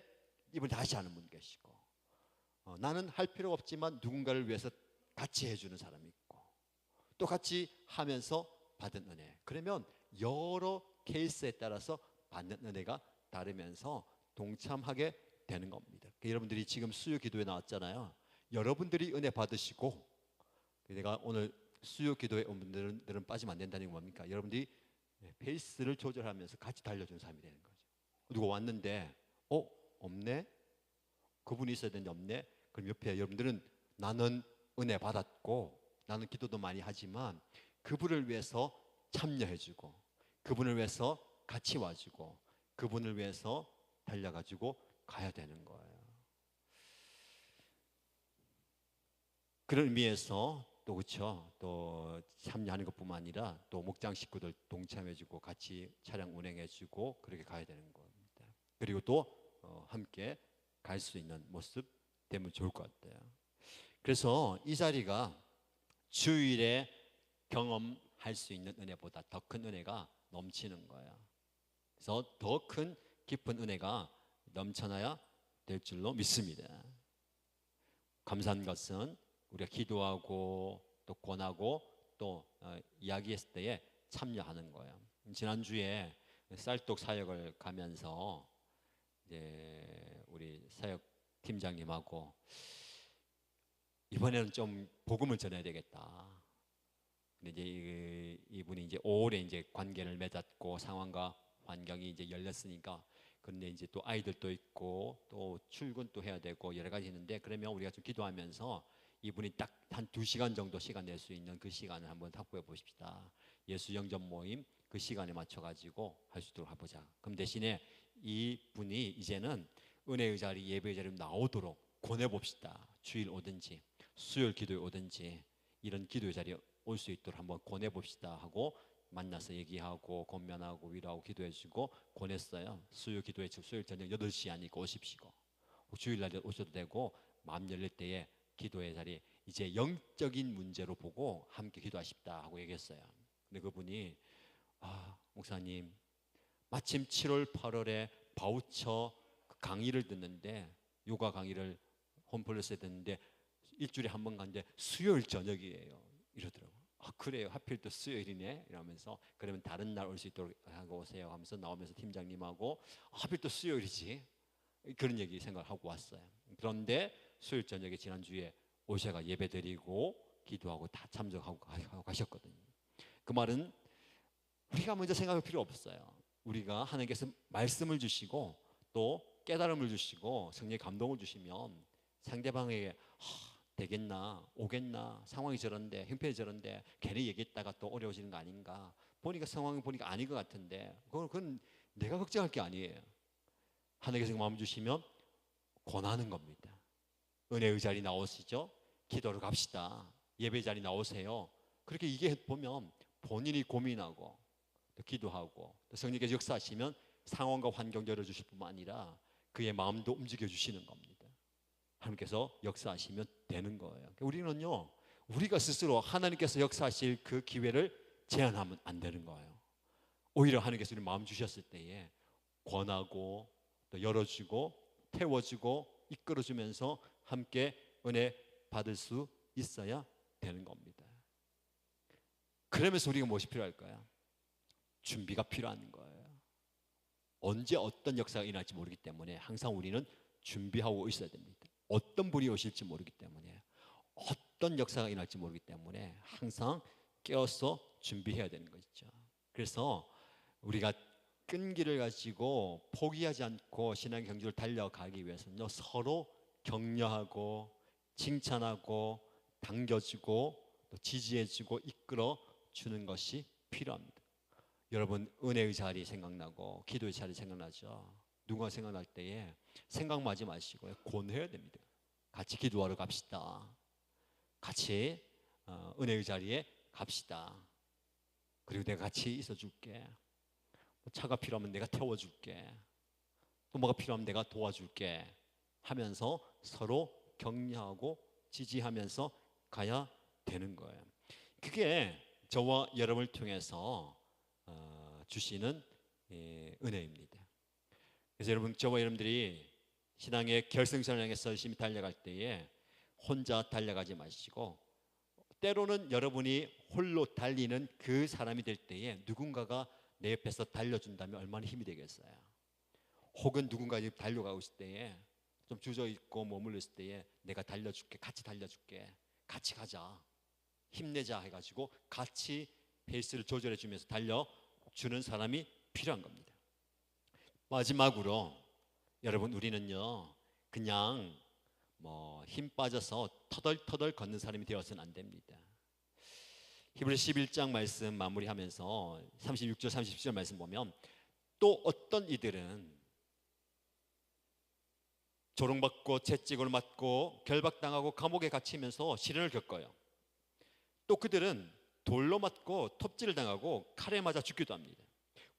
이번 다시 하는 분이 계시고, 나는 할 필요 없지만 누군가를 위해서 같이 해주는 사람이 있고, 또 같이 하면서 받은 은혜. 그러면 여러 케이스에 따라서 받는 은혜가 다르면서 동참하게 되는 겁니다. 여러분들이 지금 수요 기도에 나왔잖아요. 여러분들이 은혜 받으시고, 내가 오늘 수요 기도에 온 분들은 빠지면 안 된다는 게 뭡니까? 여러분들이 페이스를 조절하면서 같이 달려주는 사람이 되는 거죠. 누가 왔는데 없네? 그분이 있어야 되는데 없네? 그럼 옆에 여러분들은 나는 은혜 받았고 나는 기도도 많이 하지만 그분을 위해서 참여해주고, 그분을 위해서 같이 와주고, 그분을 위해서 달려가지고 가야 되는 거예요. 그런 의미에서 또 그렇죠. 또 참여하는 것뿐만 아니라 또 목장 식구들 동참해주고 같이 차량 운행해주고 그렇게 가야 되는 겁니다. 그리고 또 함께 갈 수 있는 모습 되면 좋을 것 같아요. 그래서 이 자리가 주일에 경험할 수 있는 은혜보다 더 큰 은혜가 넘치는 거예요. 그래서 더 큰 깊은 은혜가 넘쳐나야 될 줄로 믿습니다. 감사한 것은 우리가 기도하고 또 권하고 또 이야기했을 때에 참여하는 거예요. 지난주에 쌀떡 사역을 가면서 이제 우리 사역 팀장님하고 이번에는 좀 복음을 전해야 되겠다. 근데 이제 이분이 이제 오래 이제 관계를 맺었고 상황과 환경이 이제 열렸으니까, 그런데 이제 또 아이들도 있고 또 출근도 해야 되고 여러 가지 있는데, 그러면 우리가 좀 기도하면서 이분이 딱 한 2시간 정도 시간 낼 수 있는 그 시간을 한번 확보해 보십시다. 예수 영접 모임 그 시간에 맞춰 가지고 할 수 있도록 해보자. 그럼 대신에 이분이 이제는 은혜의 자리, 예배의 자리로 나오도록 권해 봅시다. 주일 오든지 수요일 기도에 오든지 이런 기도의 자리에 올 수 있도록 한번 권해 봅시다 하고 만나서 얘기하고 권면하고 위로하고 기도해 주고 권했어요. 수요 기도회 수요일 저녁 8시 아니까 오십시오. 주일날 오셔도 되고 마음 열릴 때에 기도의 자리에 이제 영적인 문제로 보고 함께 기도하십다 하고 얘기했어요. 근데 그분이 목사님 마침 7월 8월에 바우처 강의를 듣는데, 요가 강의를 홈플러스에 듣는데 일주일에 한 번 갔는데 수요일 저녁이에요 이러더라고요. 그래요? 하필 또 수요일이네? 이러면서 그러면 다른 날 올 수 있도록 하고 오세요 하면서 나오면서 팀장님하고 하필 또 수요일이지? 그런 얘기 생각하고 왔어요. 그런데 수요일 저녁에 지난주에 오셔가 예배드리고 기도하고 다 참석하고 가셨거든요. 그 말은 우리가 먼저 생각할 필요 없어요. 우리가 하나님께서 말씀을 주시고 또 깨달음을 주시고 성령의 감동을 주시면 상대방에게 되겠나, 오겠나, 상황이 저런데, 형편이 저런데 괜히 얘기했다가 또 어려워지는 거 아닌가, 보니까 상황이 보니까 아닌 것 같은데 그건 내가 걱정할 게 아니에요. 하나님께서 마음 주시면 권하는 겁니다. 은혜의 자리 나오시죠? 기도로 갑시다. 예배 자리 나오세요. 그렇게 얘기해 보면 본인이 고민하고 또 기도하고 또 성령께서 역사하시면 상황과 환경 열어주실 뿐만 아니라 그의 마음도 움직여 주시는 겁니다. 하나님께서 역사하시면 되는 거예요. 우리는요, 우리가 스스로 하나님께서 역사하실 그 기회를 제한하면 안 되는 거예요. 오히려 하나님께서 우리 마음 주셨을 때에 권하고 또 열어주고 태워주고 이끌어주면서 함께 은혜 받을 수 있어야 되는 겁니다. 그러면서 우리가 무엇이 필요할까요? 준비가 필요한 거예요. 언제 어떤 역사가 일어날지 모르기 때문에 항상 우리는 준비하고 있어야 됩니다. 어떤 분이 오실지 모르기 때문에, 어떤 역사가 일어날지 모르기 때문에 항상 깨어서 준비해야 되는 것이죠. 그래서 우리가 끈기를 가지고 포기하지 않고 신앙의 경주를 달려가기 위해서는요, 서로 격려하고 칭찬하고 당겨주고 또 지지해주고 이끌어 주는 것이 필요합니다. 여러분, 은혜의 자리 생각나고 기도의 자리 생각나죠? 누가 생각날 때에 생각만 하지 마시고 권해야 됩니다. 같이 기도하러 갑시다. 같이 은혜의 자리에 갑시다. 그리고 내가 같이 있어줄게. 차가 필요하면 내가 태워줄게. 또 뭐가 필요하면 내가 도와줄게 하면서 서로 격려하고 지지하면서 가야 되는 거예요. 그게 저와 여러분을 통해서 주시는 은혜입니다. 그래서 여러분, 저와 여러분들이 신앙의 결승선을 향해서 열심히 달려갈 때에 혼자 달려가지 마시고, 때로는 여러분이 홀로 달리는 그 사람이 될 때에 누군가가 내 옆에서 달려준다면 얼마나 힘이 되겠어요. 혹은 누군가 달려가고 있을 때에 좀 주저있고 머물러 있을 때에 내가 달려줄게, 같이 달려줄게, 같이 가자, 힘내자 해가지고 같이 페이스를 조절해 주면서 달려주는 사람이 필요한 겁니다. 마지막으로 여러분, 우리는요 그냥 힘 빠져서 터덜터덜 걷는 사람이 되어서는 안 됩니다. 히브리서 11장 말씀 마무리하면서 36절 37절 말씀 보면, 또 어떤 이들은 조롱받고 채찍을 맞고 결박당하고 감옥에 갇히면서 시련을 겪어요. 또 그들은 돌로 맞고 톱질을 당하고 칼에 맞아 죽기도 합니다.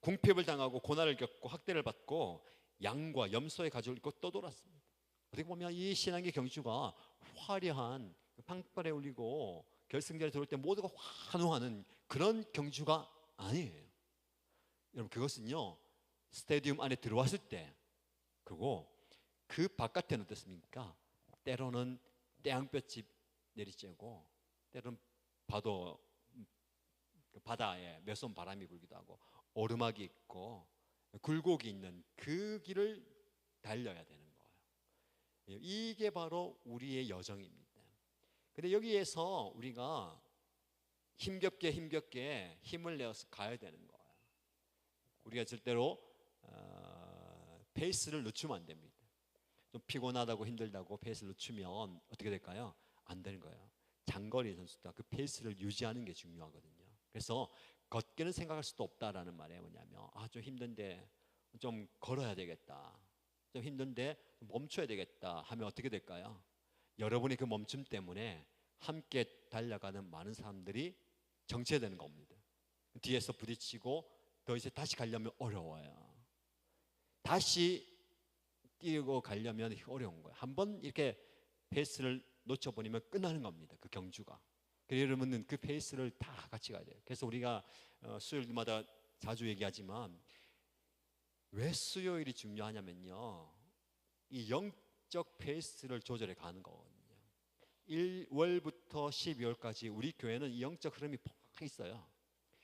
궁핍을 당하고 고난을 겪고 학대를 받고 양과 염소의 가죽을 입고 떠돌았습니다. 어떻게 보면 이 신앙의 경주가 화려한 빵빠레 울리고 결승전에 들어올 때 모두가 환호하는 그런 경주가 아니에요. 여러분, 그것은요 스타디움 안에 들어왔을 때, 그리고 그 바깥에는 어떻습니까? 때로는 태양볕이 내리쬐고, 때로는 바다에 몇손 바람이 불기도 하고 오르막이 있고 굴곡이 있는 그 길을 달려야 되는 거예요. 이게 바로 우리의 여정입니다. 근데 여기에서 우리가 힘겹게 힘을 내어서 가야 되는 거예요. 우리가 절대로 페이스를 늦추면 안 됩니다. 좀 피곤하다고 힘들다고 페이스를 늦추면 어떻게 될까요? 안 되는 거예요. 장거리 선수다 그 페이스를 유지하는 게 중요하거든요. 그래서 걷기는 생각할 수도 없다라는 말이 뭐냐면, 좀 힘든데 좀 걸어야 되겠다, 좀 힘든데 멈춰야 되겠다 하면 어떻게 될까요? 여러분이 그 멈춤 때문에 함께 달려가는 많은 사람들이 정체되는 겁니다. 뒤에서 부딪히고 더 이제 다시 가려면 어려워요. 다시 뛰고 가려면 어려운 거예요. 한번 이렇게 페이스를 놓쳐버리면 끝나는 겁니다. 그 경주가. 그래서 여러분은 그 페이스를 다 같이 가야 돼요. 그래서 우리가 수요일마다 자주 얘기하지만, 왜 수요일이 중요하냐면요, 이 영적 페이스를 조절해 가는 거거든요. 1월부터 12월까지 우리 교회는 이 영적 흐름이 팍 있어요.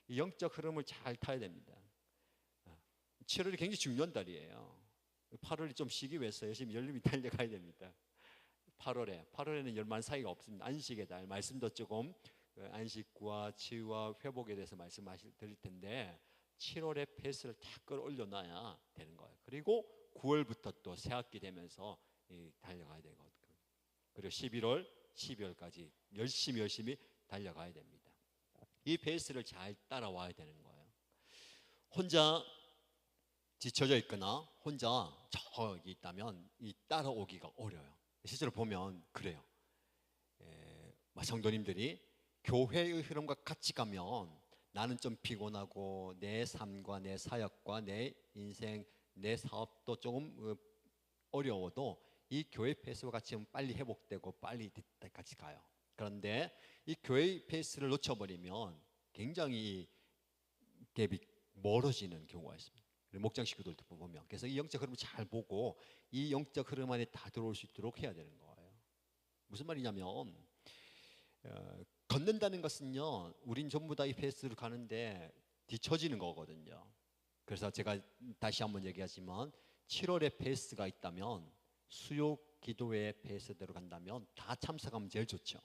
이 영적 흐름을 잘 타야 됩니다. 7월이 굉장히 중요한 달이에요. 8월이 좀 쉬기 위해서 열심히 달려가야 됩니다. 8월에는 열만 사이가 없습니다. 안식의 달, 말씀도 조금 안식과 치유와 회복에 대해서 드릴 텐데 7월에 페이스를 다 끌어올려 놔야 되는 거예요. 그리고 9월부터 또 새학기 되면서 달려가야 되거든요. 그리고 11월, 12월까지 열심히 달려가야 됩니다. 이 페이스를 잘 따라와야 되는 거예요. 혼자 지쳐져 있거나 혼자 저기 있다면 이 따라오기가 어려워요. 실제로 보면 그래요. 성도님들이 교회의 흐름과 같이 가면 나는 좀 피곤하고 내 삶과 내 사역과 내 인생, 내 사업도 조금 어려워도 이 교회 페이스와 같이 하면 빨리 회복되고 빨리 같이 가요. 그런데 이 교회 페이스를 놓쳐버리면 굉장히 갭이 멀어지는 경우가 있습니다. 목장 식구들도 보면. 그래서 이 영적 흐름을 잘 보고 이 영적 흐름 안에 다 들어올 수 있도록 해야 되는 거예요. 무슨 말이냐면 걷는다는 것은요, 우린 전부 다 이 페이스로 가는데 뒤처지는 거거든요. 그래서 제가 다시 한번 얘기하지만 7월에 페이스가 있다면 수요 기도회 페이스대로 간다면 다 참석하면 제일 좋죠.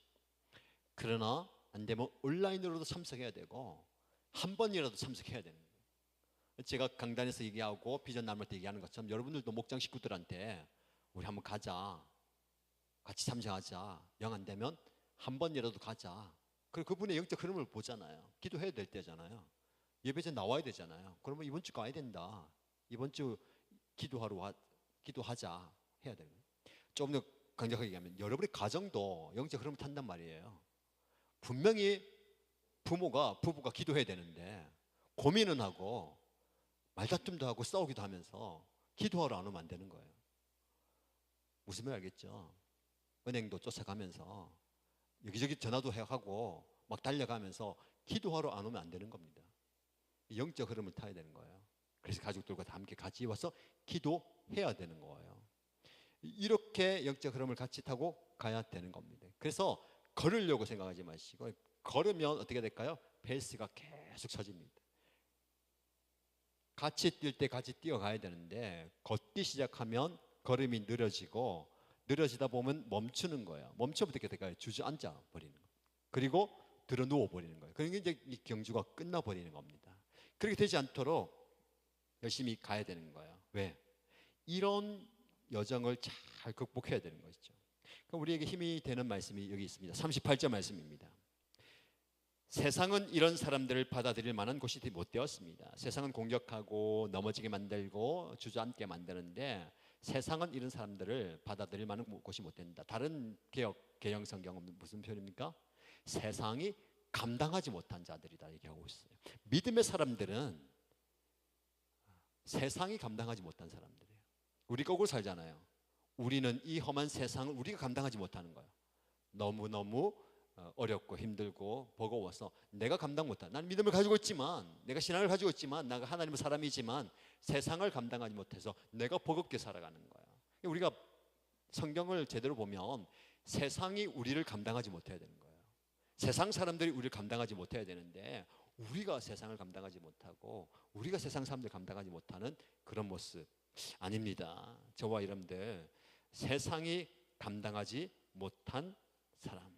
그러나 안 되면 온라인으로도 참석해야 되고 한 번이라도 참석해야 되는 거예요. 제가 강단에서 얘기하고 비전 나눌 때 얘기하는 것처럼 여러분들도 목장 식구들한테 우리 한번 가자, 같이 참석하자, 영 안 되면 한 번이라도 가자. 그리고 그분의 영적 흐름을 보잖아요. 기도해야 될 때잖아요. 예배제 나와야 되잖아요. 그러면 이번 주 가야 된다. 이번 주 기도하자 해야 되는 거예요. 조금 더 강력하게 얘기하면 여러분의 가정도 영적 흐름을 탄단 말이에요. 분명히 부부가 기도해야 되는데 고민은 하고 말다툼도 하고 싸우기도 하면서 기도하러 안 오면 안 되는 거예요. 무슨 말 알겠죠? 은행도 쫓아가면서 여기저기 전화도 하고 막 달려가면서 기도하러 안 오면 안 되는 겁니다. 영적 흐름을 타야 되는 거예요. 그래서 가족들과 다 함께 같이 와서 기도해야 되는 거예요. 이렇게 영적 흐름을 같이 타고 가야 되는 겁니다. 그래서 걸으려고 생각하지 마시고 걸으면 어떻게 될까요? 페이스가 계속 쳐집니다. 같이 뛸 때 같이 뛰어가야 되는데 걷기 시작하면 걸음이 느려지고 느려지다 보면 멈추는 거예요. 멈추면 어떻게 될까요? 주저앉아 버리는 거예요. 그리고 들어 누워 버리는 거예요. 그러니까 이제 이 경주가 끝나 버리는 겁니다. 그렇게 되지 않도록 열심히 가야 되는 거예요. 왜? 이런 여정을 잘 극복해야 되는 것이죠. 그러니까 우리에게 힘이 되는 말씀이 여기 있습니다. 38절 말씀입니다. 세상은 이런 사람들을 받아들일 만한 곳이 못 되었습니다. 세상은 공격하고 넘어지게 만들고 주저앉게 만드는데 세상은 이런 사람들을 받아들일 만한 곳이 못 된다. 다른 개영 성경은 무슨 표현입니까? 세상이 감당하지 못한 자들이다 얘기하고 있어요. 믿음의 사람들은 세상이 감당하지 못한 사람들이에요. 우리 거꾸로 살잖아요. 우리는 이 험한 세상을 우리가 감당하지 못하는 거예요. 너무너무 어렵고 힘들고 버거워서 내가 감당 못한, 난 믿음을 가지고 있지만, 내가 신앙을 가지고 있지만, 내가 하나님의 사람이지만 세상을 감당하지 못해서 내가 버겁게 살아가는 거예요. 우리가 성경을 제대로 보면 세상이 우리를 감당하지 못해야 되는 거예요. 세상 사람들이 우리를 감당하지 못해야 되는데 우리가 세상을 감당하지 못하고 우리가 세상 사람들 감당하지 못하는 그런 모습 아닙니다. 저와 여러분들 세상이 감당하지 못한 사람,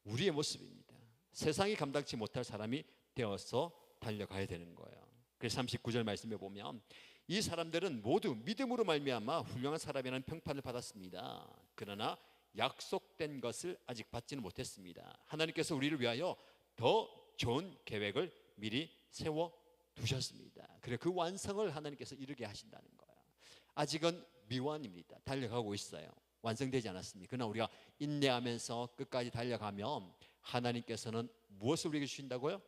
우리의 모습입니다. 세상이 감당치 못할 사람이 되어서 달려가야 되는 거예요. 그래서 39절 말씀에 보면 이 사람들은 모두 믿음으로 말미암아 훌륭한 사람이라는 평판을 받았습니다. 그러나 약속된 것을 아직 받지는 못했습니다. 하나님께서 우리를 위하여 더 좋은 계획을 미리 세워 두셨습니다. 그래 그 완성을 하나님께서 이루게 하신다는 거예요. 아직은 미완입니다. 달려가고 있어요. 완성되지 않았습니다. 그러나 우리가 인내하면서 끝까지 달려가면 하나님께서는 무엇을 우리에게 주신다고요?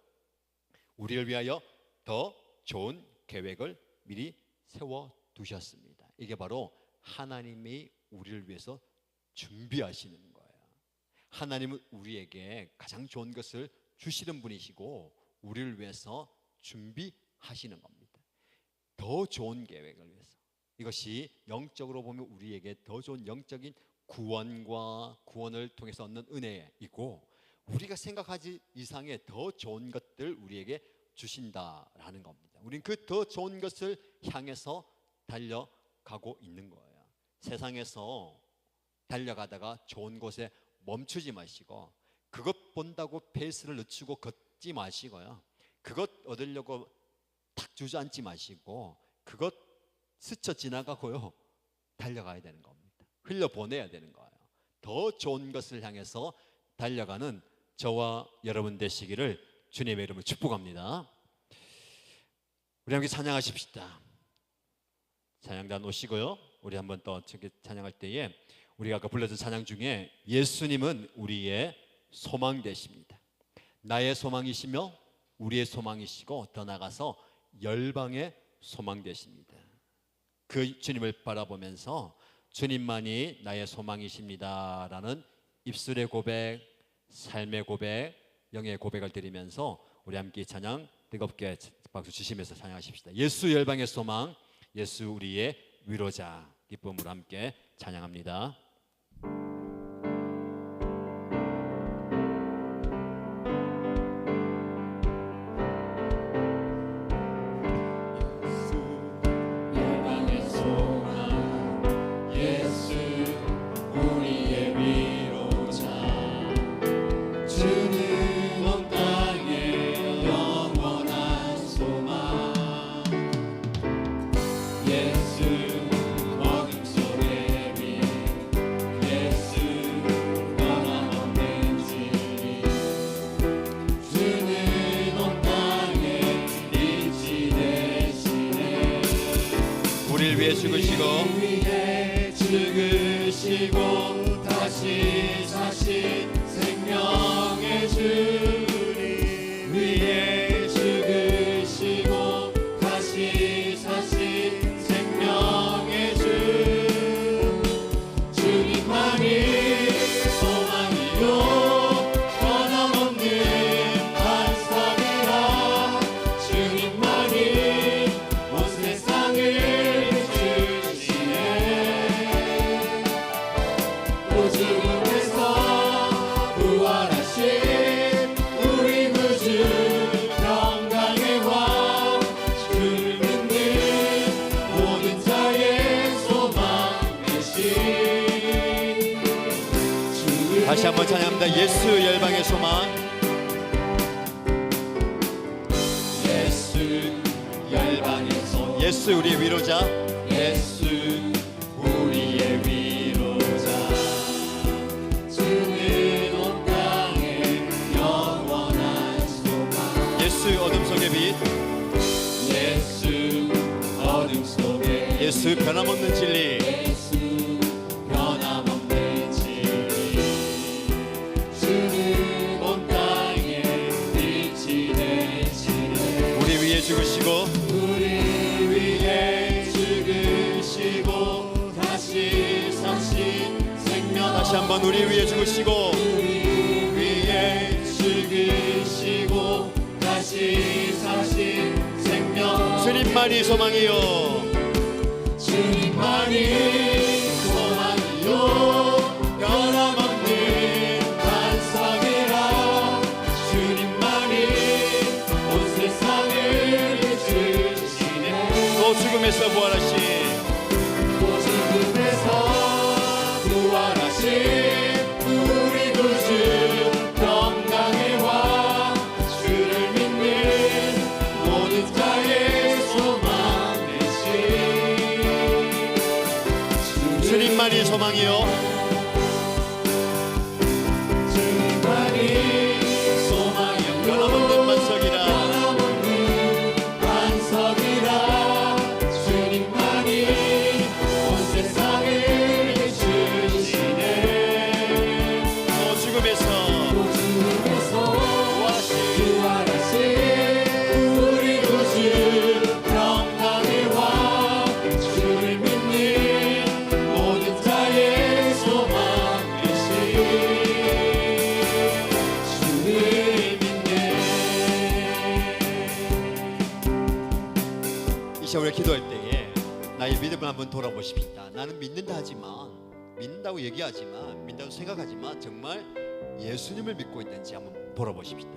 우리를 위하여 더 좋은 계획을 미리 세워 두셨습니다. 이게 바로 하나님이 우리를 위해서 준비하시는 거예요. 하나님은 우리에게 가장 좋은 것을 주시는 분이시고 우리를 위해서 준비하시는 겁니다. 더 좋은 계획을 위해서. 이것이 영적으로 보면 우리에게 더 좋은 영적인 구원과 구원을 통해서 얻는 은혜이고 우리가 생각하지 이상의 더 좋은 것들 우리에게 주신다라는 겁니다. 우리는 그 더 좋은 것을 향해서 달려가고 있는 거예요. 세상에서 달려가다가 좋은 곳에 멈추지 마시고 그것 본다고 페이스를 늦추고 걷지 마시고요. 그것 얻으려고 탁 주저앉지 마시고 그것 스쳐 지나가고요. 달려가야 되는 겁니다. 흘려보내야 되는 거예요. 더 좋은 것을 향해서 달려가는 저와 여러분 되시기를 주님의 이름으로 축복합니다. 우리 함께 찬양하십시다. 찬양단 오시고요. 우리 한번 또 찬양할 때에 우리가 아까 불렀던 찬양 중에 예수님은 우리의 소망 되십니다. 나의 소망이시며 우리의 소망이시고 더 나아가서 열방의 소망 되십니다. 그 주님을 바라보면서 주님만이 나의 소망이십니다라는 입술의 고백, 삶의 고백, 영의 고백을 드리면서 우리 함께 찬양 뜨겁게 박수 치시면서 찬양하십시다. 예수 열방의 소망, 예수 우리의 위로자, 기쁨으로 함께 찬양합니다. 열방의 소망 예수 우리의 위로자 주는 온 땅에 영원한 소망 예수 어둠 속의 빛 예수 변함없는 진리 주는 온 땅에 빛이 되시네 우리를 위해 죽으시고 위해 죽으시고 다시 사신 생명의 주님 위해 죽으시고 다시 사신 생명의 주 주님만이 소망이요 변함없는 반석이라 주님만이 온 세상을 또 죽음에서 부활하신 우리 구주 평강의 왕 주를 믿는 모든 자의 소망 되신 주를 다시 한번 찬양합니다. 예수 열방의 소망, 예수 열방의 소망 예수 우리의 위로자, 예수 우리의 위로자 주는 온 땅에 영원한 소망 예수 어둠 속의 빛, 예수 어둠 속에 예수 변함없는 진리, 예수 변함없는 진리 주는 온 땅에 빛이 되시네 우리 위해 죽으시고 우리 위해 죽으시고 다시 사신 생명 다시 한번 우리 위해 죽으시고 우리 위해 죽으시고 다시 사신 생명 주님만이 소망이요 주님만이 소망이요 변함없는 반석이라 주님만이 온 세상을 주시네 또 죽음에서 부활하신 또 죽음에서 부활하신 우리 구주 평강의 왕 주를 믿는 모든 자의 소망 되신 주님만이 소망이요 주님만이 소망이요 변함없는 반석이라 변함없는 반석이라 주님만이 온 세상을 주시네 또 죽음에서 또 죽음에서 부활하신 부활하신 우리 구주 평강의 왕 주를 믿는 모든 자의 소망 되신 주를 믿네 이 시간 우리 기도할 때에 나의 믿음을 한번 돌아보십시다. 나는 믿는다 하지만 믿는다고 얘기하지만 믿는다고 생각하지만 정말 예수님을 믿고 있는지 한번 돌아보십시다.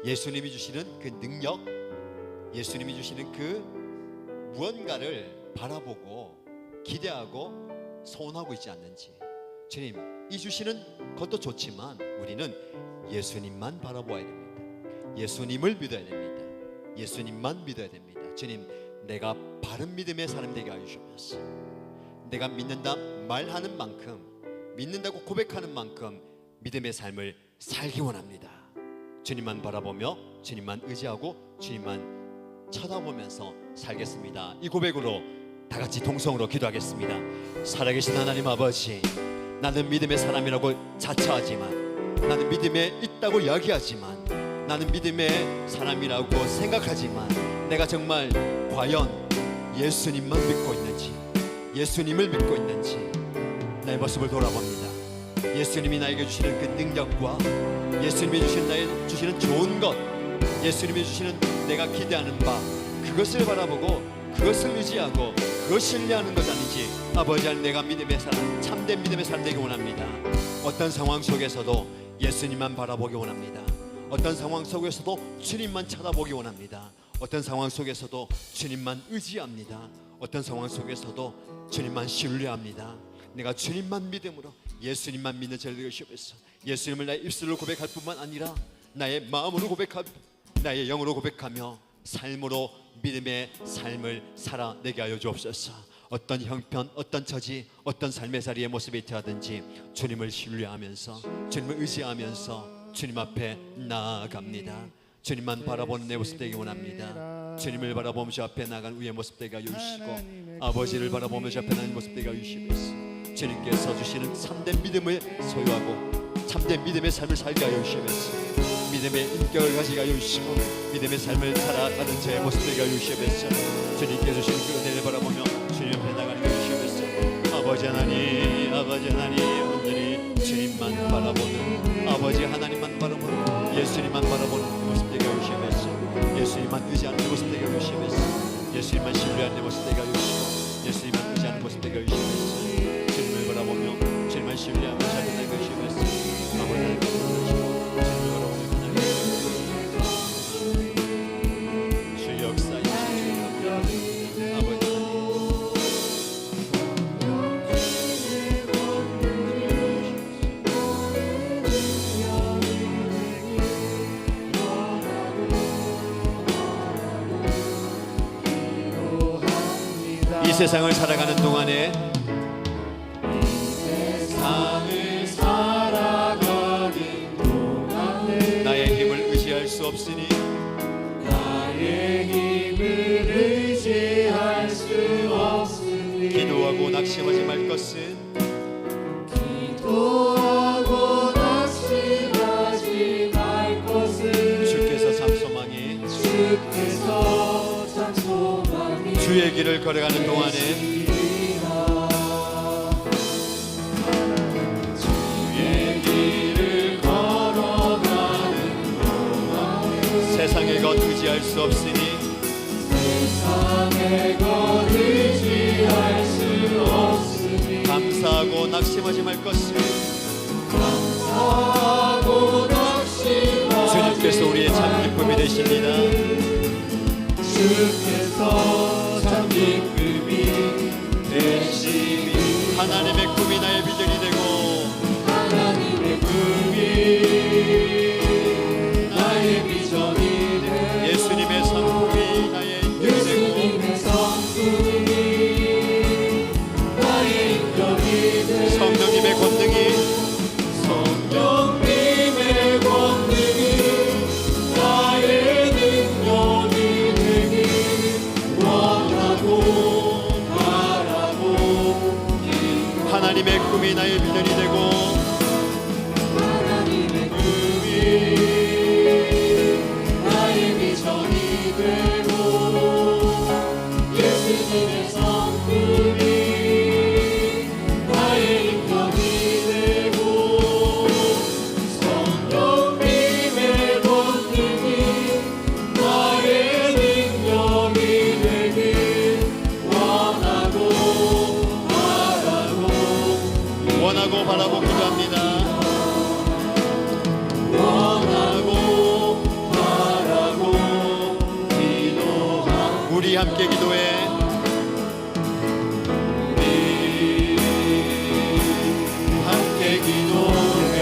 예수님이 주시는 그 능력, 예수님이 주시는 그 무언가를 바라보고 기대하고 소원하고 있지 않는지. 주님, 이 주시는 것도 좋지만 우리는 예수님만 바라보아야 됩니다. 예수님을 믿어야 됩니다. 예수님만 믿어야 됩니다. 주님, 내가 바른 믿음의 사람 되게 하여 주옵소서. 내가 믿는다 말하는 만큼, 믿는다고 고백하는 만큼 믿음의 삶을 살기 원합니다. 주님만 바라보며 주님만 의지하고 주님만 쳐다보면서 살겠습니다. 이 고백으로 다 같이 동성으로 기도하겠습니다. 살아계신 하나님 아버지, 나는 믿음의 사람이라고 자처하지만, 나는 믿음에 있다고 이야기하지만, 나는 믿음의 사람이라고 생각하지만, 내가 정말 과연 예수님만 믿고 있는지, 예수님을 믿고 있는지 내 모습을 돌아봅니다. 예수님이 나에게 주시는 그 능력과 예수님이 주시는 좋은 것, 예수님이 주시는 내가 기대하는 바 그것을 바라보고 그것을 의지하고 그것을 신뢰하는 것 아니지. 아버지 하나님, 내가 믿음의 사람, 참된 믿음의 사람 되기 원합니다. 어떤 상황 속에서도 예수님만 바라보기 원합니다. 어떤 상황 속에서도 주님만 찾아보기 원합니다. 어떤 상황 속에서도 주님만 의지합니다. 어떤 상황 속에서도 주님만 신뢰합니다. 내가 주님만 믿음으로 예수님만 믿는 저를 되시옵소서. 예수님을 나의 입술로 고백할 뿐만 아니라 나의 마음으로 고백하며 나의 영으로 고백하며 삶으로 믿음의 삶을 살아내게 하여 주옵소서. 어떤 형편, 어떤 처지, 어떤 삶의 자리의 모습이 있더라든지 주님을 신뢰하면서 주님을 의지하면서 주님 앞에 나아갑니다. 주님만 바라보는 내 모습 되기 원합니다. 주님을 바라보면서 앞에 나간 우리의 모습 되게 하여 주시고 아버지를 바라보면서 앞에 나가는 모습 되게 하여 주시옵소서. 주님께서 주시는 참된 믿음을 소유하고 참된 믿음의 삶을 살게 하여 주시옵소서. 믿음의 인격을 가지게 하여 주시고 믿음의 삶을 살아가는 저의 모습 되게 하여 주시옵소서. 주님께 주시는 그 은혜를 바라보며 주님 앞에 나가는 것을 주시옵소서. 아버지 하나님, 아버지 하나님, 오늘이 주님만 바라보는 아버지 하나님만 바라보는 예수님만 바라보는 모습 되게 하여 주시옵소서. 예수님만 의지하는 모습 되게 하여 주시옵소서. 예수님만 신뢰하는 모습 되게 하여 주시고 예수님만 의지하는 모습 되게 하여 주시옵소서. 주님을 바라보며 주님만 신뢰하며 살게 되게 하여 주시옵소서. 아버지 하나님 주님을 바라보며 주의 역사이시죠. 아버지 이 세상을 살아가는 동안에 나의 힘을 의지할 수 없으니 기도하고 낙심하지 말 것은 주께서 참 소망이 주의 길을 걸어가는 동안에 세상의 것 의지할 수 없으니 감사하고 낙심하지 말 것을 주님께서 우리의 참 기쁨이 되십니다. 주께서 참 기쁨이 되시니 하나님의 꿈이 나의 비전이 되고 하나님의 꿈이 나의 비전이 되고 예수님의 성품이 나의 인격이 되고 나의 인격이 되고 성령님의 권능이 나의 능력이 되기 원하고 바라고 하나님의 꿈이 나의 비전이 되고 하나님의 꿈이 나의 비전이 되고 예수님의 성품이 나의 인격이 되고 성령님의 권능이 나의 능력이 되길 원하고 바라고 기도합니다. 원하고 바라고 기도합니다. 우리 함께 기도해. 우리 함께 기도해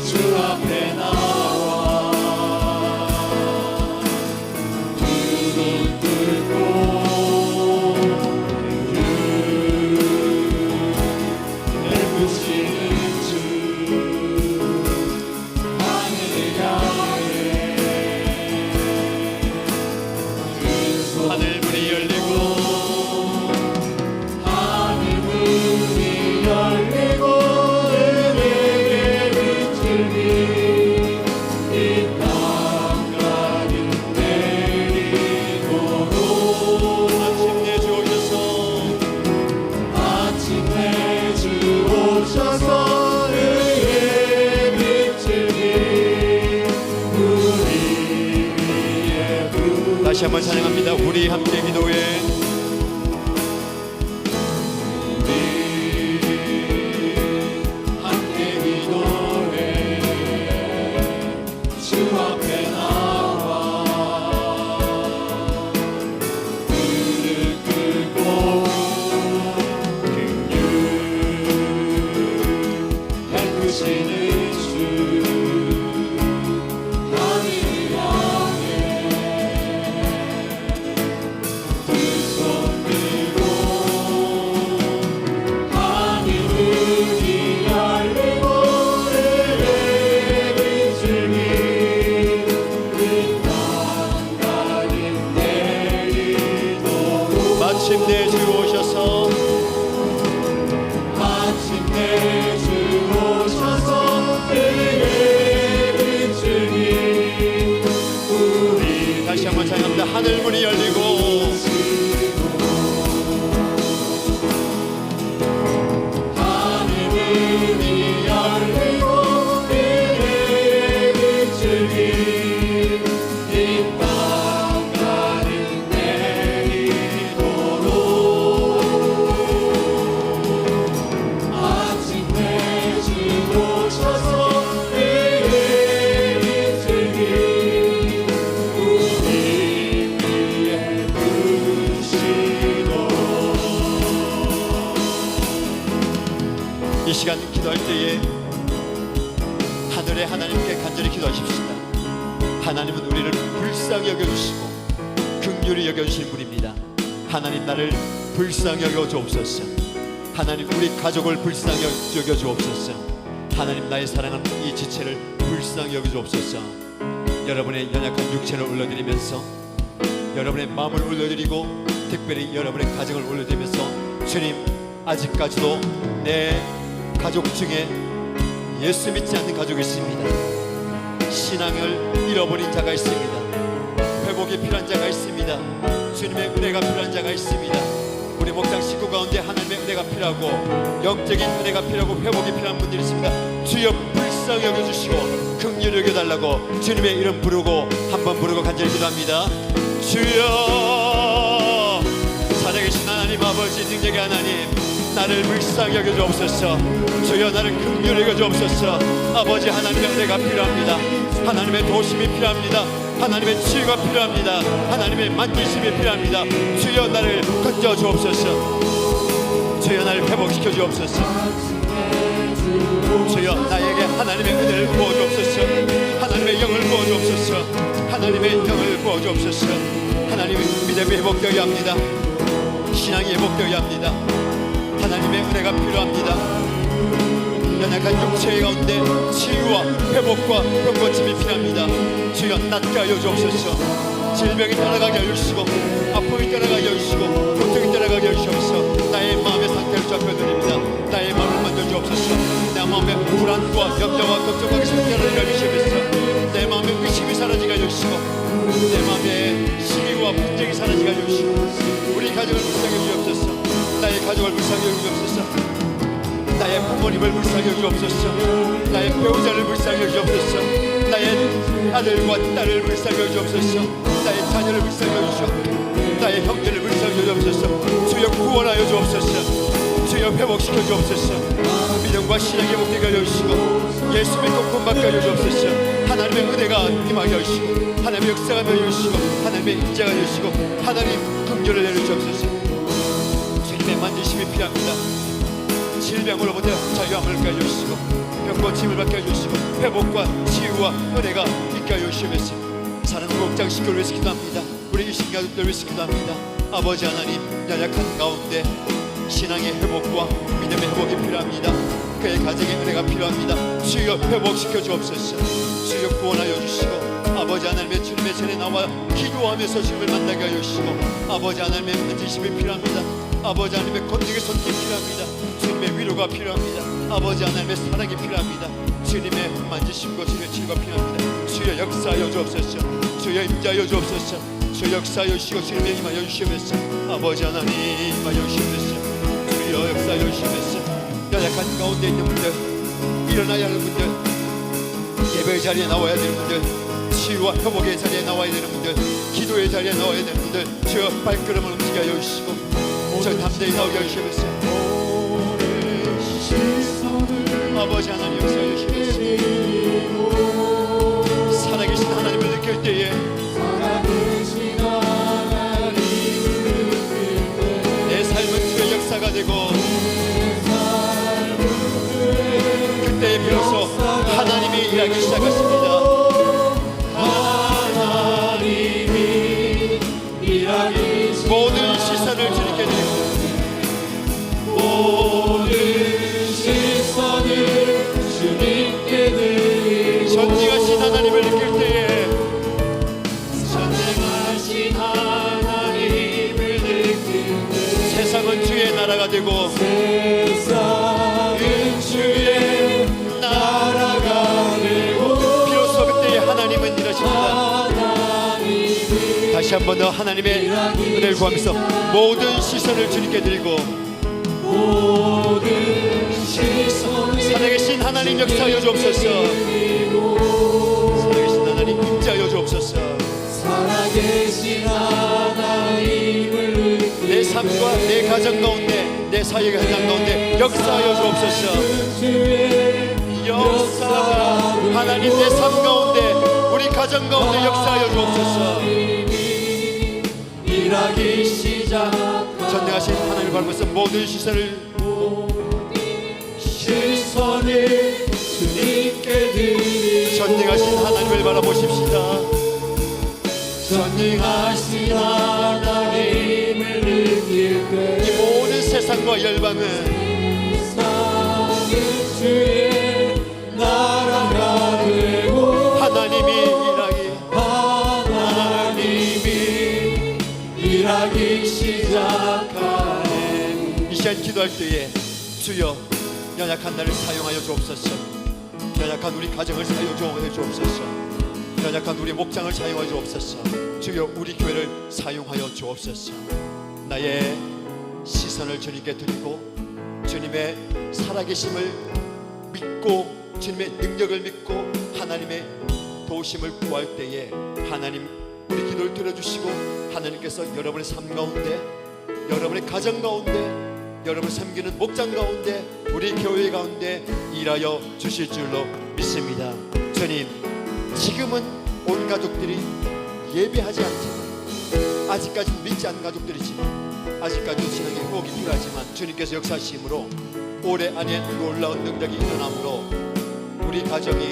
주 앞에 나와 무릎 꿇고 부시는 주 하늘을 향해 하늘 문이 열리고 하늘 문이 열리고 은혜의 빛을 이 땅까지 내리도록 마침내 주 오셔서 마침내 주 오셔서 의의 빛을 한번 찬양합니다. 우리 함께 기도해. 함께 기도해 주 앞에 나와 무릎 꿇고 긍휼 베푸시는 주 하늘 향해 두 손 들고 하늘이 열리고 은혜의 비줄기 그 땅까지 내리도록 마침내 주 오셔서 마침내 주 오셔서 은혜의 비줄기 우리 다시 한번 찬양합니다. 하늘 문이 열리고 하늘이 열리고 은혜의 비줄기 이 땅까지 내리도록 마침내 주 오셔서 은혜의 비줄기 우리 위에 부으시도록 이 시간 기도할 때에 하늘의 하나님께 간절히 기도하십시다. 하나님은 우리를 불쌍히 여겨주시고 긍휼히 여겨주신 분입니다. 하나님 나를 불쌍히 여겨주옵소서. 하나님 우리 가족을 불쌍히 여겨주옵소서. 하나님 나의 사랑하는 이 지체를 불쌍히 여겨주옵소서. 여러분의 연약한 육체를 올려드리면서 여러분의 마음을 올려드리고 특별히 여러분의 가정을 올려드리면서 주님 아직까지도 내 가족 중에 예수 믿지 않는 가족이 있습니다. 신앙을 잃어버린 자가 있습니다. 회복이 필요한 자가 있습니다. 주님의 은혜가 필요한 자가 있습니다. 우리 목장 식구 가운데 하나님의 은혜가 필요하고 영적인 은혜가 필요하고 회복이 필요한 분들이 있습니다. 주여 불쌍히 여겨주시고 긍휼히 여겨달라고 주님의 이름 부르고 한번 부르고 간절히 기도합니다. 주여 살아계신 하나님 아버지 능력의 하나님 나를 불쌍히 여겨주옵소서. 주여 나를 긍휼히 여겨주옵소서. 아버지 하나님의 은혜가 필요합니다. 하나님의 도심이 필요합니다. 하나님의 치유가 필요합니다. 하나님의 만지심이 필요합니다. 주여 나를 건져주옵소서. 주여 나를 회복시켜 주옵소서. 주여 나에게 하나님의 은혜를 부어주옵소서. 하나님의 영을 부어주옵소서. 하나님의 영을 부어주옵소서. 하나님의 믿음이 회복되어야 합니다. 신앙이 회복되어야 합니다. 하나님의 은혜가 필요합니다. 연약한 육체 가운데 치유와 회복과 병고침이 필요합니다. 주여 낫게 주옵소서. 질병이 떠나가게 하여 주시고 아픔이 떠나가게 하여 주시고 고통이 떠나가게 하여 주옵소서. 나의 마음의 상태를 잡혀드립니다. 나의 마음을 만져주옵소서. 내 마음의 불안과 염려와 걱정과 상태를 열리시면서 내 마음의 의심이 사라지게 하여 주시고 내 마음의 시기와 분쟁이 사라지게 하여 주시고 우리 가정을 불쌍히 주옵소서. 나의 가족을 불쌍히 여기옵소서. 나의 부모님을 불쌍히 여기옵소서. 나의 배우자를 불쌍히 여기옵소서. 나의 아들과 딸을 불쌍히 여기옵소서. 나의 자녀를 불쌍히 여기옵소서. 나의 형제를 불쌍히 여기옵소서. 주여 구원하여 주옵소서. 주여 회복시켜 주옵소서. 믿음과 신앙이 회복되게 하여 주시고 예수 믿고 구원받게 하여 주옵소서. 하나님의 은혜가 임하게 하여 주시고 하나님의 역사가 하여 주시고 하나님의 인자가 하여 주시고 하나님 긍휼을 내려 주옵소서. 주님의 만지심이 필요합니다. 질병으로부터 자유함을 받게 해주시고 병고침을 받게 해주시고 회복과 치유와 은혜가 있게 하여 주시면서 사랑하는 목장 식구를 위해서 기도합니다. 우리 이신 가족들을 위해서 기도합니다. 아버지 하나님 연약한 가운데 신앙의 회복과 믿음의 회복이 필요합니다. 그의 가정의 은혜가 필요합니다. 주여 회복시켜 주옵소서. 주여 구원하여 주시고 아버지 하나님의 주님의 전에 나와 기도하면서 주님을 만나게 하여 주시고 아버지 하나님의 만지심이 필요합니다. 아버지 하나님의 건강의 손길이 필요합니다. 주님의 위로가 필요합니다. 아버지 하나님의 사랑이 필요합니다. 주님의 만지심과 주님의 치유가 필요합니다. 주여 역사하여 주옵소서. 주여 임자하여 주옵소서. 주여 역사하여 주시고 주님의 임하여 주시면서 아버지 하나님 임하여 주시면서 주여 역사하여 주시면서 연약한 가운데 있는 분들 일어나야 하는 분들 예배의 자리에 나와야 되는 분들 치유와 회복의 자리에 나와야 되는 분들, 기도의 자리에 나와야 되는 분들, 주여 발걸음을 움직여 주시고 저 담대히 나오게 하시면서 아버지 하나님 역사해 주시면서 살아계신 하나님을 느낄 때에 내 삶은 주의 역사가 되고 그때에 비로소 하나님이 일하기 시작하십니다. 하나님이 일하기 모든 시선을 주님께 드리고 모든 시선을 주님께 드리고 전능하신 하나님을 느낄 때에 전능하신 하나님을 느낄 때 세상은 주의 나라가 되고 세상은 주의 나라가 되고 비로소 그때에 하나님은 일하십니다. 다시 한 번 더 하나님의 은혜를 구하면서 모든 시선을 주님께 드리고 모든 시선을 살아계신 하나님 역사하여 주옵소서. 살아계신 하나님 임자하여 주옵소서. 살아계신 하나님을 내 삶과 내 가정 가운데 내 사역의 현장 가운데 역사하여 주옵소서. 역사 하나님 내 삶 가운데 우리 가정 가운데 역사하여 주옵소서. 일하기 시작 전능하신 하나님을 바라보면서 모든 시선을 주님께 드리 전능하신 하나님을 바라보십시다. 전능하신 하나님을 느낄 때 이 모든 세상과 열방은 세상은 주의 나라가 되고 하나님이 일하기 시작하네. 이 시간 기도할 때에 주여 연약한 나를 사용하여 주옵소서. 연약한 우리 가정을 사용하여 주옵소서. 연약한 우리 목장을 사용하여 주옵소서. 주여 우리 교회를 사용하여 주옵소서. 나의 시선을 주님께 드리고 주님의 살아계심을 믿고 주님의 능력을 믿고 하나님의 도우심을 구할 때에 하나님 우리 기도를 들어주시고 하나님께서 여러분의 삶 가운데 여러분의 가정 가운데 여러분을 섬기는 목장 가운데 우리 교회 가운데 일하여 주실 줄로 믿습니다. 주님, 지금은 온 가족들이 예배하지 않지만 아직까지는 믿지 않는 가족들이지만 아직까지도 신앙의 회복이 필요하지만 주님께서 역사하심으로 올해 안에 놀라운 능력이 일어나므로 우리 가정이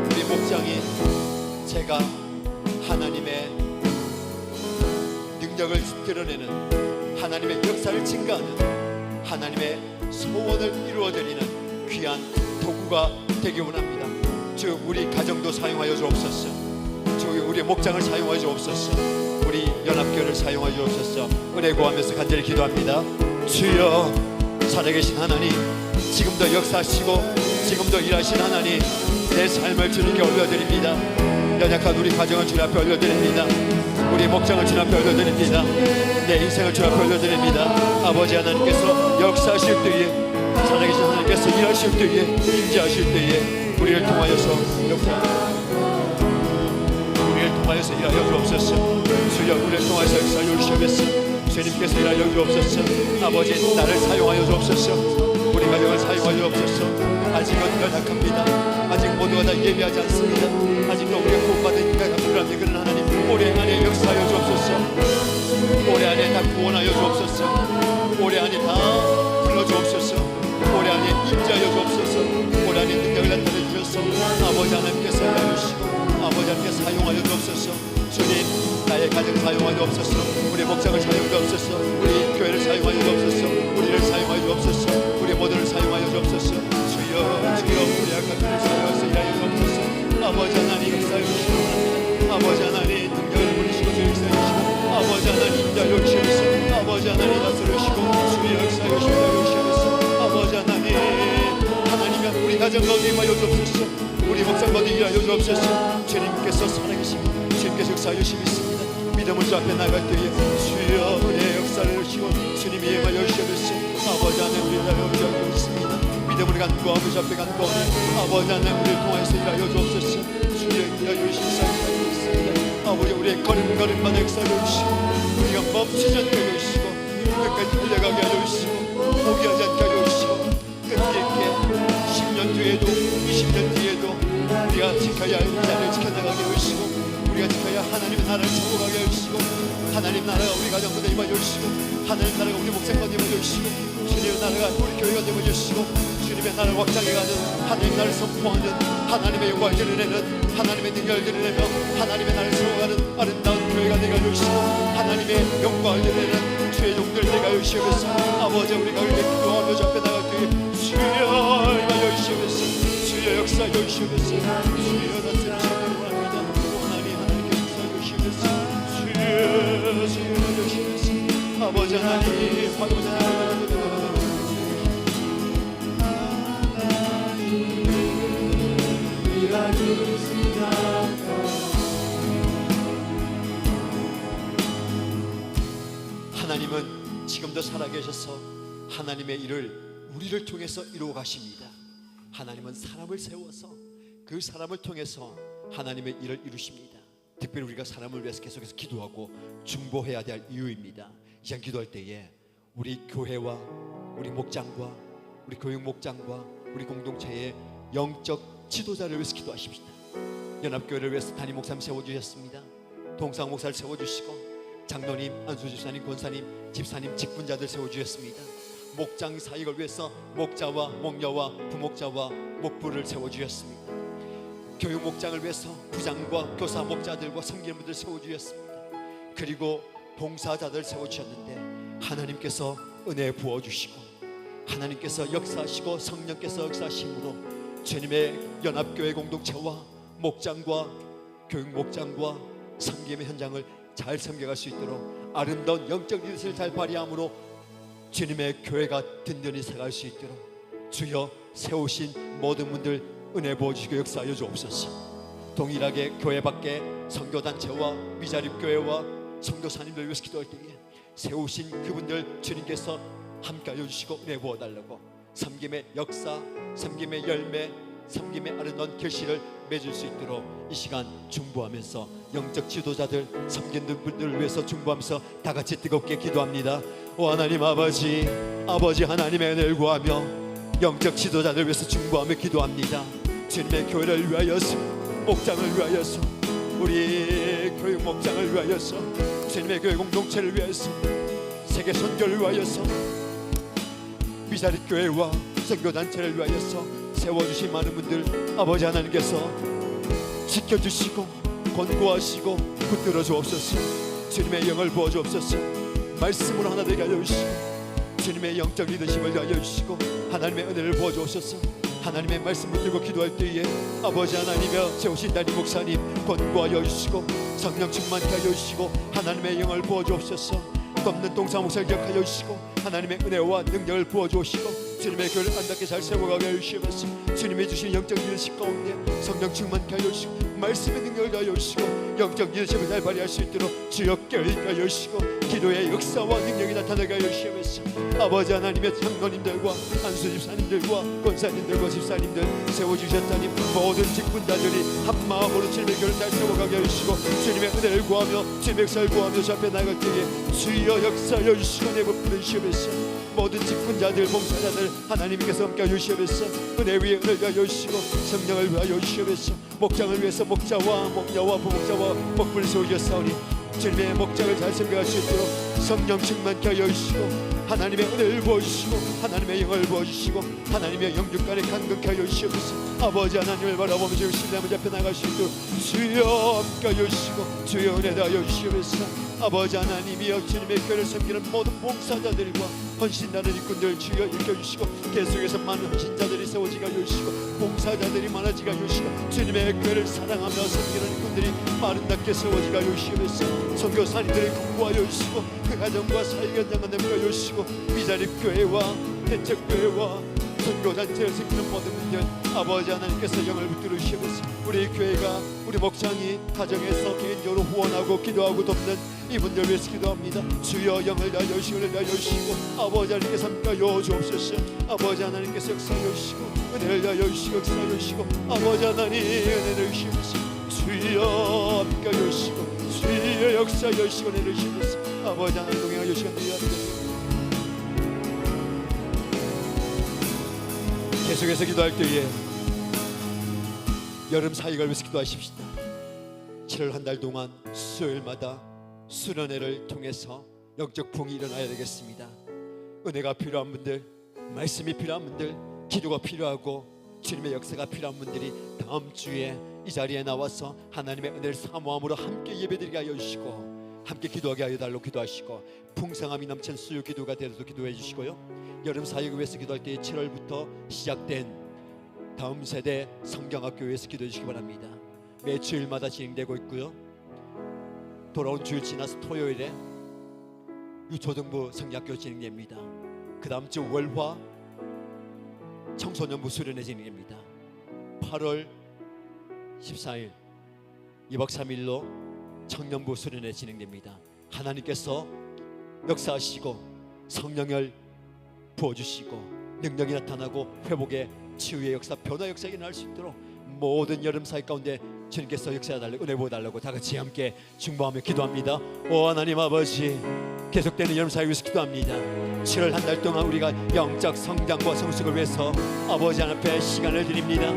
우리 목장이 제가 하나님의 능력을 드러내는 하나님의 역사를 증가하는 하나님의 소원을 이루어드리는 귀한 도구가 되기 원합니다. 주 우리 가정도 사용하여 주옵소서. 주 우리 목장을 사용하여 주옵소서. 우리 연합교회를 사용하여 주옵소서. 은혜 구하면서 간절히 기도합니다. 주여 살아계신 하나님, 지금도 역사하시고 지금도 일하신 하나님, 내 삶을 주님께 올려드립니다. 연약한 우리 가정을 주님 앞에 올려드립니다. 우리 목장을 주님 앞에 올려드립니다. 내 인생을 주님 앞에 올려드립니다. 아버지 하나님께서 역사하실 때에 살아계신 하나님께서 일하실 때에 임재하실 때에 우리를 통하여서 일하여 주옵소서. 주여 우리를 통하여서 역사하여 주시옵소서. 주님께서 일하여 주옵소서. 아버지 나를 사용하여 주옵소서. 우리 가정을 사용하여 주옵소서. 아직은 연약합니다. 아직 모두가 다 예배하지 않습니다. 아직도 우리가 구원받은 인가가 필요합니다. 그런 하나님 올해 안에 역사하여 주옵소서. 올해 안에 다 구원하여 주옵소서. 올해 안에 다 불러주옵소서. 올해 안에 임재하여 주옵소서. 올해 안에 능력을 나타내 주셔서 아버지 하나님께서 알려주시고 아버지 하나님께 사용하여 주옵소서. 주님 나의 가정을 사용하여 주옵소서. 우리 목장을 사용하여 주옵소서. 우리 교회를 사용하여 주옵소서. 우리를 사용하여 주옵소서. 우리 모두를 사용하여 주옵소서. 주여 우리 약한 일을 사용하여서 일하여 주옵소서. 아버지 하나님 역사해 주시기 원합니다. 아버지 하나님 능력을 부리시고 주의 역사해 주시고 아버지 하나님 인자해 주시옵소서. 아버지 하나님 다스려 주시고 주의 역사해 주시옵소서. 아버지 하나님 우리 가정 가운데 임하여 주옵소서. 우리 목장 가운데 일하여 주옵소서. 주님께서 살아계십니다. 주님께서 역사하여 주십니다. 믿음을 주 앞에 나갈 때에 주여 내 역사를 주시고 주님이 임하여 주옵소서. 아버지 하나님 우리 일하여 주옵소서. 믿음을 간구하고 주 앞에 간구하니 아버지 하나님 우리를 통하여서 일하여 주옵소서. 주여 일하여 주옵소서. 우리의 걸음걸음마다 역사해 주시고 우리가 멈추지 않게 하여 주시고 끝까지 달려가게 하여 주시고 포기하지 않게 하여 주시고 끈기 있게 10년 뒤에도 20년 뒤에도 우리가 지켜야 할 자리를 지켜나가게 하여 주시고 우리가 지켜야 하나님의 나라를 세워가게 하여 주시고 하나님 나라가 우리 가정마다 임하여 주시고 하나님 나라가 우리 목생과 임하여 주시고 주님의 나라가 우리 교회가 임하여 주시고 주님의 나라를 확장해가는 하나님 나라를 선포하는 하나님의 영광을 드러내는 하나님의 능력을 드러내며 하나님의 나라를 세워가는 아름다운 교회가 되게 하여 주시고 하나님의 영광을 드러내는 주의 종들 되게 하여 주시옵소서. 아버지 우리가 우리의 기도하며 잡혀 나갈 때에 주여 임하여 주시옵소서. 주여 역사하여 주시옵소서. 주여 나타내시옵소서. 하나님께 역사하여 주시옵소서. 주여 주시옵소서. 아버지 하나님 아버지 하나님 하나님은 지금도 살아계셔서 하나님의 일을 우리를 통해서 이루어 가십니다. 하나님은 사람을 세워서 그 사람을 통해서 하나님의 일을 이루십니다. 특별히 우리가 사람을 위해서 계속해서 기도하고 중보해야 될 이유입니다. 이 시간 기도할 때에 우리 교회와 우리 목장과 우리 교육 목장과 우리 공동체의 영적 지도자를 위해서 기도하십시다. 연합교회를 위해서 담임 목사님 세워주셨습니다. 동상 목사를 세워주시고 장로님, 안수집사님, 권사님, 집사님, 직분자들 세워주셨습니다. 목장 사역을 위해서 목자와 목녀와 부목자와 목부를 세워주셨습니다. 교육 목장을 위해서 부장과 교사 목자들과 섬기는 분들 세워주셨습니다. 그리고 봉사자들 세워주셨는데 하나님께서 은혜 부어주시고 하나님께서 역사하시고 성령께서 역사하심으로 주님의 연합교회 공동체와 목장과 교육 목장과 섬김의 현장을 잘 섬겨갈 수 있도록 아름다운 영적 리더십을 잘 발휘함으로 주님의 교회가 든든히 살아갈 수 있도록 주여 세우신 모든 분들 은혜 부어주시고 역사하여 주옵소서. 동일하게 교회 밖에 선교단체와 미자립교회와 선교사님들 위해서 기도할 때에 세우신 그분들 주님께서 함께하여 주시고 은혜 부어달라고 섬김의 역사, 섬김의 열매, 섬김의 아름다운 결실을 맺을 수 있도록 이 시간 중보하면서 영적 지도자들 섬기는 분들을 위해서 중보하면서 다 같이 뜨겁게 기도합니다. 오 하나님 아버지, 아버지 하나님의 은혜를 구하며 영적 지도자들 위해서 중보하며 기도합니다. 주님의 교회를 위하여서 목장을 위하여서 우리 교육 목장을 위하여서 주님의 교회 공동체를 위하여서 세계 선교를 위하여서 미자립 교회와 선교단체를 위하여서 세워주신 많은 분들 아버지 하나님께서 지켜주시고 권고하시고 붙들어 주옵소서. 주님의 영을 부어주옵소서. 말씀으로 하나 되게 하여 주시고 주님의 영적 리더십을 하여 주시고 하나님의 은혜를 부어주옵소서. 하나님의 말씀을 들고 기도할 때에 아버지 하나님의 세우신 담임 목사님 권고하여 주시고 성령 충만케 하여 주시고 하나님의 영을 부어주옵소서. 돕는 동사 목사를 기억하여 주시고 하나님의 은혜와 능력을 부어주시고 주님의 교회를 안답게 잘 세워가게 하여 주시옵소서. 주님이 주신 영적 리더십 가운데 성령 충만케 하여 주시고 말씀의 능력을 하여 주시고 영적 리더십을 잘 발휘할 수 있도록 주여 깨어있게 하여 주시고 기도의 역사와 능력이 나타나게 하여 주시옵소서. 아버지 하나님의 장로님들과 안수집사님들과 권사님들과 집사님들 세워주셨다니 모든 직분자들이 한마음으로 주님의 교회를 잘 세워가게 하여 주시고 주님의 은혜를 구하며 주님의 역사를 구하며 주 앞에 나갈 때에 주여 역사하여 주시고 내버려 주시옵소서. 모든 직분자들 봉사자들 하나님께서 함께 하여 주시옵소서. 은혜 위에 은혜를 하여 주시고 성령을 위하여 주시옵소서. 목장을 위해서 목자와 목녀와 부목자와 목부를 세워주셨사오니 주님의 목장을 잘 섬겨갈 수 있도록 성령 충만케 하여 주시고 하나님의 은혜를 부어주시고 하나님의 영을 부어주시고 하나님의 영육간에 강건케 하여 주시옵소서. 아버지 하나님을 바라보며 주님 신뢰하며 잡혀 나갈 수 있도록 주여 함께 하여 주시고 주여 은혜 하여 주시옵소서. 아버지 하나님이여 주님의 교회를 섬기는 모든 봉사자들과 헌신하는 일꾼들 주여 일켜주시고 계속해서 많은 헌신자들이 세워지게 하여 주시고 봉사자들이 많아지게 하여 주시고 주님의 교회를 사랑하며 섬기는 일꾼들이 아름답게 세워지게 하여 주시옵소서. 선교사님들을 공부하여 주시고 그 가정과 사역 현장을 내밀어 주시고 미자립 교회와 대책교회와 선교단체를 섬기는 모든 분들 아버지 하나님께서 영을 붙들어 주시옵소서. 우리 교회가 우리 목장이 가정에서 개인적으로 후원하고 기도하고 돕는 이분들 위해서 기도합니다. 주여 영을 다하여 주시고 은혜를 다하여 주시고 아버지 하나님께서 함께하여 주옵소서. 아버지 하나님께서 역사하여 주시고 은혜를 다하여 주시고 역사하여 주시고 아버지 하나님 은혜를 주시옵소서. 주여 함께하여 주시고 주의 역사 여시고 내리시면서 아버지 하나님 동행하여 주시고 내리시면서 계속해서 기도할 때에 여름 사이 걸면서 기도하십시다. 7월 한 달 동안 수요일마다 수련회를 통해서 영적 부흥이 일어나야 되겠습니다. 은혜가 필요한 분들, 말씀이 필요한 분들, 기도가 필요하고 주님의 역사가 필요한 분들이 다음 주에 이 자리에 나와서 하나님의 은혜를 사모함으로 함께 예배드리게 하여 주시고 함께 기도하게 하여 달라고 기도하시고 풍성함이 넘치는 수요 기도가 되어서 기도해 주시고요. 여름 사역을 위해서 기도할 때 7월부터 시작된 다음 세대 성경학교 위해서 기도해 주시기 바랍니다. 매 주일마다 진행되고 있고요. 돌아온 주일 지나서 토요일에 유초등부 성경학교 진행됩니다. 그 다음 주 월화 청소년부 수련회 진행됩니다. 8월 14일 2박 3일로 청년부 수련회 진행됩니다. 하나님께서 역사하시고 성령을 부어주시고 능력이 나타나고 회복의 치유의 역사, 변화 역사가 일어날 수 있도록 모든 여름 사역 가운데 주님께서 역사해달라고 은혜 부어달라고 다 같이 함께 중보하며 기도합니다. 오 하나님 아버지, 계속되는 여름 사역을 위해서 기도합니다. 7월 한 달 동안 우리가 영적 성장과 성숙을 위해서 아버지 하나님 시간을 드립니다.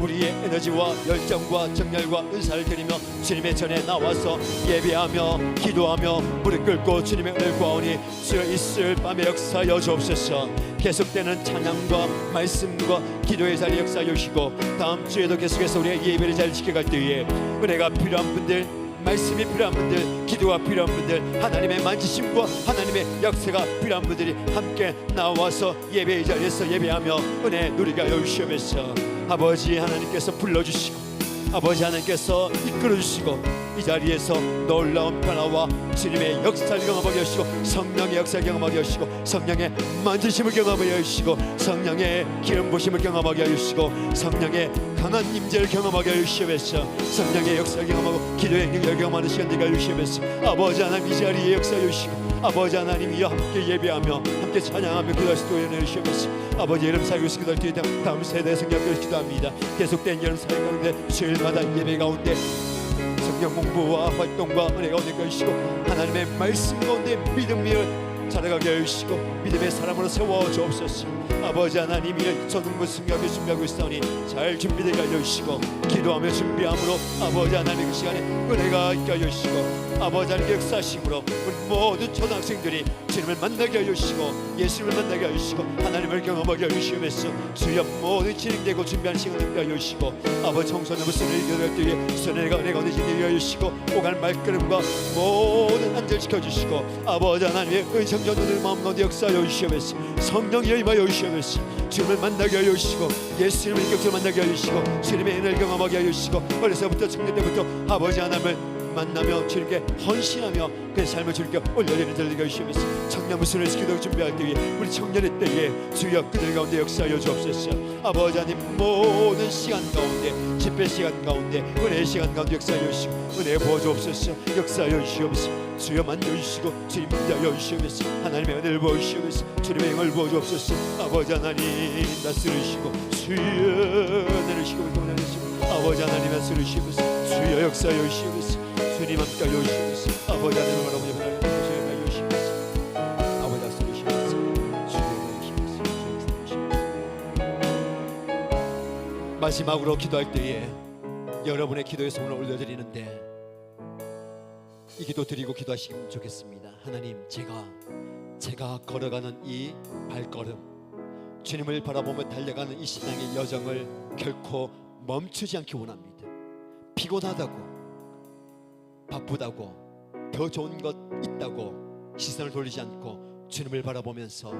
우리의 에너지와 열정과 정열과 은사를 드리며 주님의 전에 나와서 예배하며 기도하며 무릎 꿇고 주님의 은혜를 구하오니 주여 이슬 밤의 역사여 주옵소서. 계속되는 찬양과 말씀과 기도의 자리 역사여 주시고 다음 주에도 계속해서 우리의 예배를 잘 지켜갈 때에 은혜가 필요한 분들, 말씀이 필요한 분들, 기도가 필요한 분들, 하나님의 만지심과 하나님의 역사가 필요한 분들이 함께 나와서 예배의 자리에서 예배하며 은혜 누리게 하여 주시옵소서. 아버지 하나님께서 불러주시고 아버지 하나님께서 이끌어주시고 이 자리에서 놀라운 변화와 주님의 역사를 경험하게 하시고 성령의 역사를 경험하게 하시고 성령의 만지심을 경험하게 하시고 성령의 기름 부심을 경험하게 하시고 성령의 강한 임재를 경험하게 하시면서 성령의 역사를 경험하고 기도의 능력을 경험하는 시간 되게 하시면서 아버지 하나님 이 자리에 역사해 주시고 아버지 하나님 이와 함께 예배하며 함께 찬양하며 기도하시도록 연해 주시면서 아버지 여름 사역을 기도할 때 다음 세대 성령을 기도합니다. 계속된 여름 사역 가운데 주일마다 예배 가운데 성경 공부와 활동과 은혜가 오니까 주시고 하나님의 말씀 가운데 믿음을 자라가게 하시고 믿음의 사람으로 세워 주옵소서. 아버지 하나님이 초등부 승격을 준비하고 있사오니 잘 준비되게 하여 주시고 기도하며 준비함으로 아버지 하나님의 그 시간에 은혜가 있게 하여 주시고 아버지 하나님의 역사심으로 우리 모든 초등학생들이 주님을 만나게 하여 주시고 예수님을 만나게 하여 주시고 하나님을 경험하게 하여 주시면서 주여 모든 진행되고 준비하는 시간을 되게 하여 주시고 아버지 청소년부 수련회 기도할 때에 수련회가 은혜가 온전히 하여 주시고 오갈 말걸음과 모든 안전을 지켜주시고 아버지 하나님의 은성전도들 마음 가운데 역사하여 주시면서 성령이 임하여 주시면서 주님을 만나게 하여 주시고 예수님을 인격적으로 만나게 하여 주시고 주님의 은혜를 경험하게 하여 주시고 어려서부터 청년 때부터 아버지 하나님을 만나며 주님께 헌신하며 그 삶을 주님께 올려드리는 자들에게 주시면서 청년부 수련회 기도 준비할 때에 우리 청년의 때에 주여 그들 가운데 역사하여 주옵소서. 아버지 하나님 모든 시간 가운데 집회 시간 가운데 은혜의 시간 가운데 역사하여 주시고 은혜 부어주옵소서. 역사하여 주옵소서. 주여 만져주시고 주님 인도하여 주시면서 하나님의 은혜를 부어주시면서 주님의 영을 부어주옵소서. 아버지 하나님 다스리시고 주여 은혜를 주시고 아버지 하나님 다스리시면서 주여 역사하여 주시면서 주님 함께 하여 주시면서 아버지 하나님 바라보며 하여 주시면서 아버지 다스리시면서 주여 주시면서 마지막으로 기도할 때에 여러분의 기도의 손을 올려드리는데 이 기도 드리고 기도하시면 좋겠습니다. 하나님 제가 걸어가는 이 발걸음 주님을 바라보며 달려가는 이 신앙의 여정을 결코 멈추지 않기 원합니다. 피곤하다고 바쁘다고 더 좋은 것 있다고 시선을 돌리지 않고 주님을 바라보면서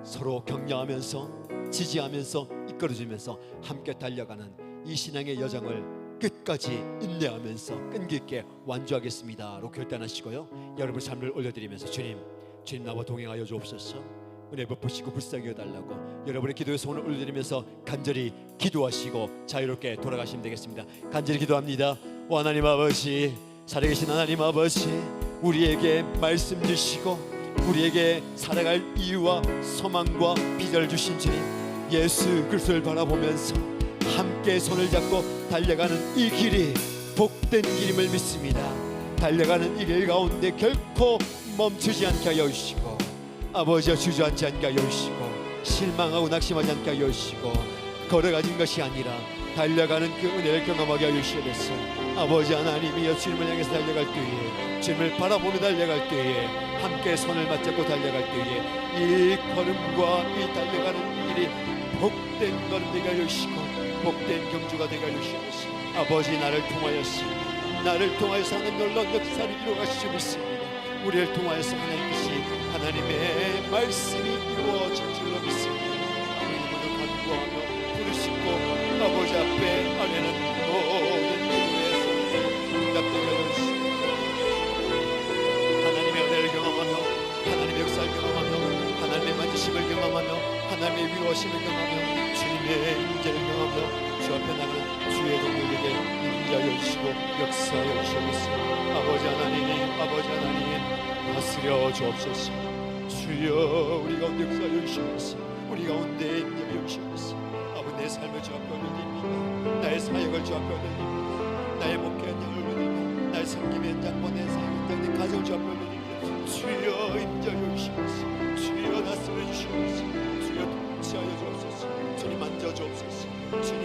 서로 격려하면서 지지하면서 이끌어주면서 함께 달려가는 이 신앙의 여정을 끝까지 인내하면서 끈기 있게 완주하겠습니다로 결단하시고요. 여러분 삶을 올려드리면서 주님 나와 동행하여 주옵소서. 은혜 베푸시고 불쌍히 여달라고 여러분의 기도의 손을 올려드리면서 간절히 기도하시고 자유롭게 돌아가시면 되겠습니다. 간절히 기도합니다. 오 하나님 아버지, 살아계신 하나님 아버지, 우리에게 말씀 주시고 우리에게 살아갈 이유와 소망과 비전을 주신 주님 예수 그리스도를 바라보면서 함께 손을 잡고 달려가는 이 길이 복된 길임을 믿습니다. 달려가는 이 길 가운데 결코 멈추지 않게 하여 주시고 아버지여 주저앉지 않게 하여 주시고 실망하고 낙심하지 않게 하여 주시고 걸어가는 것이 아니라 달려가는 그 은혜를 경험하게 하여 주시옵소서. 아버지 하나님이여 주님을 향해서 달려갈 때에 주님을 바라보며 달려갈 때에 함께 손을 맞잡고 달려갈 때에 이 걸음과 이 달려가는 길이 복된 걸음 되게 하여 주시고 복된 경주가 되게 하여 주시옵소서. 아버지 나를 통하여서 하나님 놀라운 역사를 이루어가시고 믿습니다. 우리를 통하여서 하나님의 말씀이 이루어질 줄로 믿습니다. 아버지 모두 간구하며 부르시고 아버지 앞에 아뢰는 모든 기도의 손을 응답되게 하여 주시고 하나님의 은혜를 경험하며 하나님의 역사를 경험하며 하나님의 만지심을 경험하며 하나님의 위로하심을 경험하며 주님의 인재를 경험하며 주 앞에 나가는 주의 동료에게 인자하여 주시고 역사하여 주시옵소서. 아버지 하나님 다스려 주옵소서. 주여 우리 가운데 역사하여 주시옵소서. 우리 가운데 인자하여 주시옵소서. 아버지 내 삶을 주 앞에 올려드립니다. 나의 사역을 주 앞에 올려드립니다. 나의 목회 현장을 올려드립니다. 나의 섬김의 현장 보내 사역 현장 내 가정을 주 앞에 올려드립니다. 주여 인자하여 주시옵소서. 주여 다스려 주시옵소서. 주여 통치하여 주옵소서. 주님 만져 주옵소서. 주님